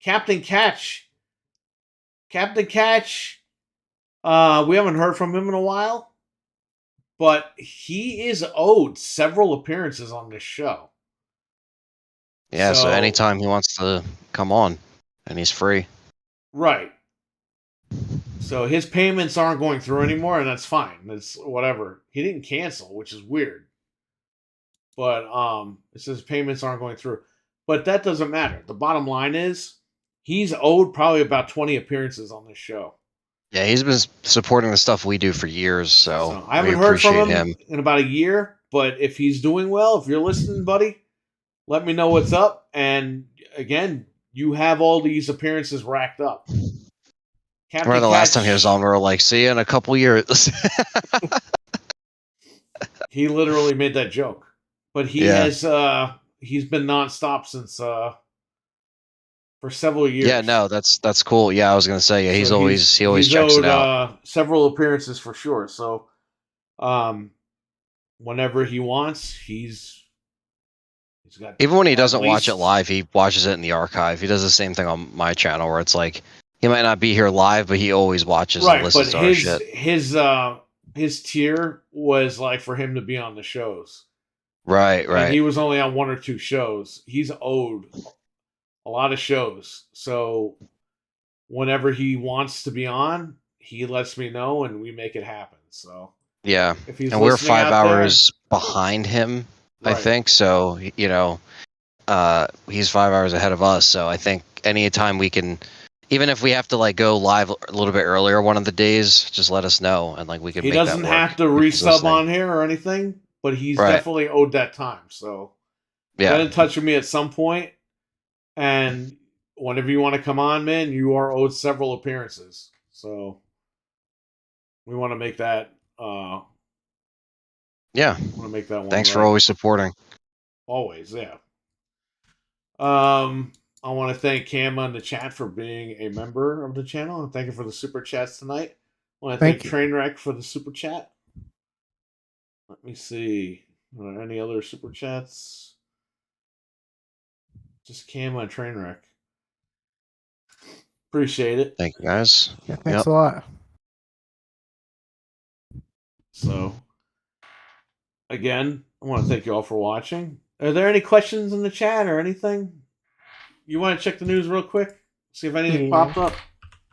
Captain Catch. Captain Catch, we haven't heard from him in a while, but he is owed several appearances on this show. Yeah, so So- anytime he wants to come on, and he's free. Right. So his payments aren't going through anymore, and that's fine. That's whatever. He didn't cancel, which is weird. But it says payments aren't going through. But that doesn't matter. The bottom line is he's owed probably about 20 appearances on this show. Yeah, he's been supporting the stuff we do for years, so I we haven't heard from appreciate him in about a year, but if he's doing well, if you're listening, buddy, let me know what's up. And again, you have all these appearances racked up. Captain Remember the last Catch, time he was on, we were like, see you in a couple years. he literally made that joke. But he Yeah. has he's been nonstop since for several years. Yeah, no, that's cool. Yeah, I was gonna say, yeah, So he always he's checks owed, it out. Several appearances for sure. So, whenever he wants, he's got. Even when he at doesn't watch it least- live, he watches it in the archive. He does the same thing on my channel, where it's like he might not be here live, but he always watches and right? listens But to our shit. his tier was like for him to be on the shows. Right, And right. he was only on 1 or 2 shows. He's owed a lot of shows. So whenever he wants to be on, he lets me know and we make it happen. So Yeah, if he's and we're listening 5 out there- hours behind him, I Right. think. So you know, he's 5 hours ahead of us. So I think anytime we can, even if we have to like go live a little bit earlier one of the days, just let us know and like we can. he make that doesn't work have to if he's resub listening. on here or anything, but he's Right. definitely owed that time. So get Yeah, in touch with me at some point, and whenever you want to come on, man, you are owed several appearances. So we want to make that. yeah. Want to make that one. Thanks for right. always supporting. Always, yeah. I want to thank Cam on the chat for being a member of the channel, and thank you for the super chats tonight. I want to Thank thank you. Trainwreck for the super chat. Let me see. Are there any other super chats? Just came on Trainwreck. Appreciate it. Thank you guys. Yeah, thanks Yep. a lot. So, again, I want to thank you all for watching. Are there any questions in the chat or anything? You want to check the news real quick? See if anything Yeah. popped up?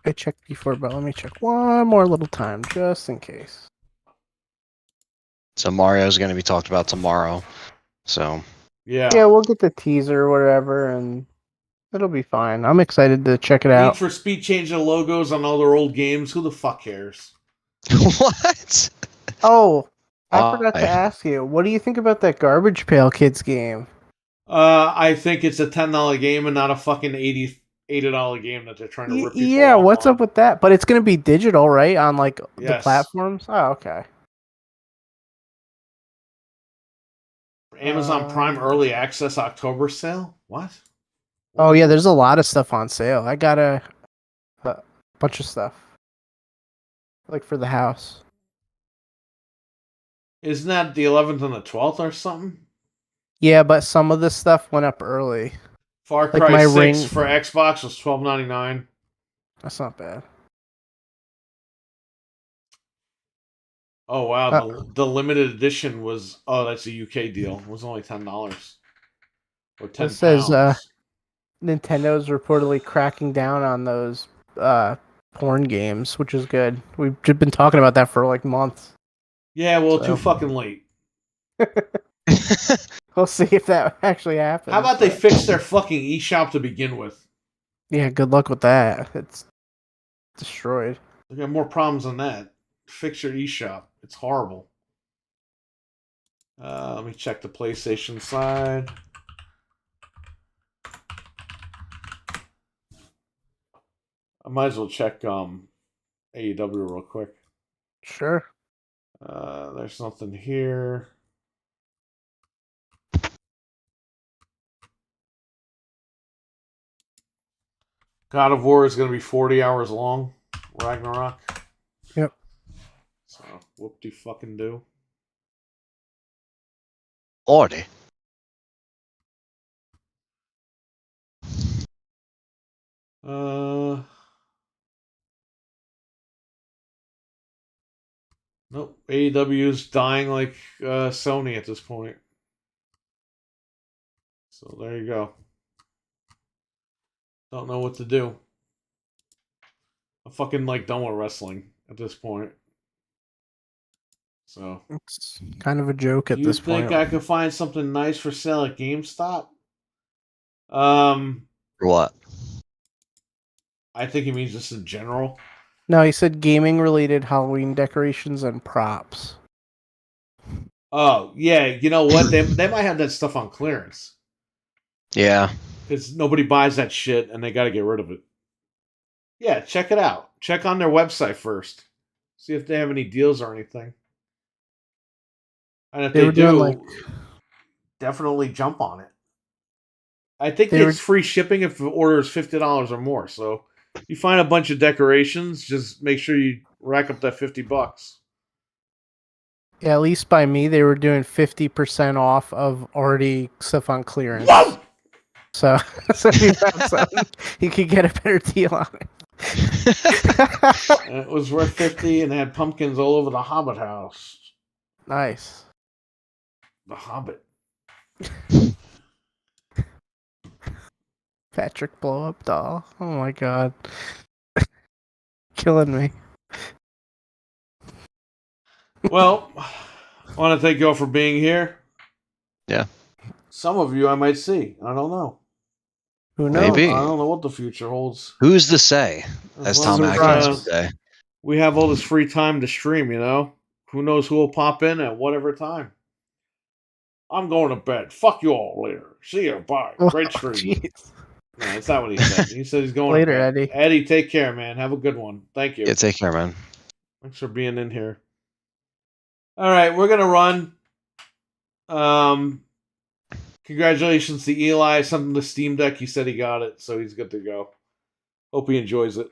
I checked before, but let me check one more little time just in case. So Mario's going to be talked about tomorrow. So Yeah. Yeah, we'll get the teaser or whatever, and it'll be fine. I'm excited to check it Need out. for Speed changing the logos on all their old games. Who the fuck cares? what? Oh, I forgot Why? to ask you. What do you think about that Garbage Pail Kids game? I think it's a $10 game and not a fucking $80 game that they're trying to rip people Yeah, off what's on. up with that? But it's gonna be digital, right? On like the Yes. platforms. Oh, okay. Amazon Prime Early Access October sale? What? Oh yeah, there's a lot of stuff on sale. I got a bunch of stuff, like for the house. Isn't that the 11th and the 12th or something? Yeah, but some of the stuff went up early. Far Like Cry my 6 Ring- for Xbox was $12.99. That's not bad. Oh wow, the limited edition was that's a UK deal. It was only $10 or 10 It says pounds. Nintendo's reportedly cracking down on those porn games, which is good. We've just been talking about that for like months. Yeah, well, so- too fucking late. We'll see if that actually happens. How about they but- fix their fucking eShop to begin with? Yeah, good luck with that. It's destroyed. They got more problems than that. Fix your eShop. It's horrible. Let me check the PlayStation side. I might as well check AEW real quick. Sure. There's nothing here. God of War is going to be 40 hours long. Ragnarok. Yep. So, whoop-de-fucking-do. Order. Nope. AEW's dying like Sony at this point. So there you go. Don't know what to do. I'm fucking like done with wrestling at this point. So It's kind of a joke at do you this think point. I could find something nice for sale at GameStop? For what? I think he means just in general. No, he said gaming related Halloween decorations and props. Oh yeah, you know what? They might have that stuff on clearance Yeah. because nobody buys that shit and they got to get rid of it. Yeah, check it out. Check on their website first. See if they have any deals or anything. And if They they, were do, doing, like- definitely jump on it. I think They it's free shipping if the order is $50 or more. So if you find a bunch of decorations, just make sure you rack up that $50. Yeah, at least by me, they were doing 50% off of already stuff on clearance. Whoa! So if you found something, you could get a better deal on it. And it was worth 50 and they had pumpkins all over the Hobbit house. Nice. The Hobbit. Patrick blow up doll. Oh my god. Killing me. Well, I want to thank you all for being here. Yeah. Some of you I might see. I don't know. Who knows? Maybe. I don't know what the future holds. Who's to say? As long Tom as, Atkins would say. we have all this free time to stream, you know? Who knows who will pop in at whatever time. I'm going to bed. Fuck you all later. See you. Bye. Great Oh, stream. jeez. No, that's not what he said. He said he's going Later, to bed. Eddie. Eddie, take care, man. Have a good one. Thank you. Yeah, take care, man. Thanks for being in here. All right, we're gonna run. Congratulations to Eli. Something the Steam Deck. He said he got it, so he's good to go. Hope he enjoys it.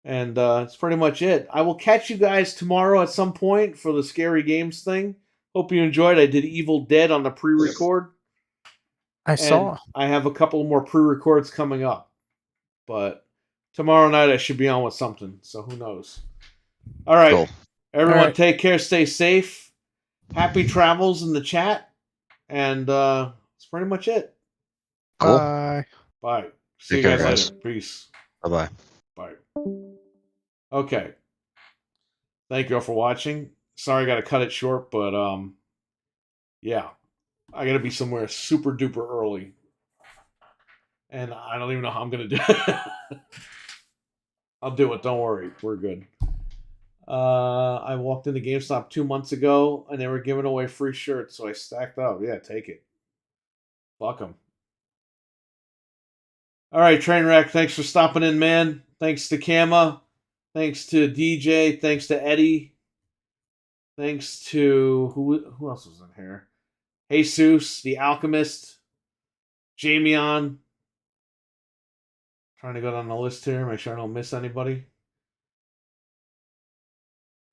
And that's pretty much it. I will catch you guys tomorrow at some point for the Scary Games thing. Hope you enjoyed. I did Evil Dead on the pre-record. I saw. I have a couple more pre-records coming up, but tomorrow night I should be on with something. So who knows? All right, Cool. everyone, All right. take care, stay safe, happy travels in the chat, and that's pretty much it. Cool. Bye. Bye. See Take you care, guys guys. later. Peace. Bye bye. Bye. Okay. Thank you all for watching. Sorry I got to cut it short, but yeah. I got to be somewhere super duper early. And I don't even know how I'm going to do it. I'll do it. Don't worry. We're good. I walked into GameStop 2 months ago and they were giving away free shirts, so I stacked up. Yeah, take it. Fuck them. All right, Trainwreck, thanks for stopping in, man. Thanks to Kama. Thanks to DJ. Thanks to Eddie. Thanks to who else was in here? Jesus, the Alchemist, Jamion. Trying to go down the list here, make sure I don't miss anybody.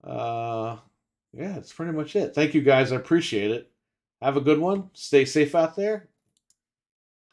Yeah, that's pretty much it. Thank you guys. I appreciate it. Have a good one. Stay safe out there.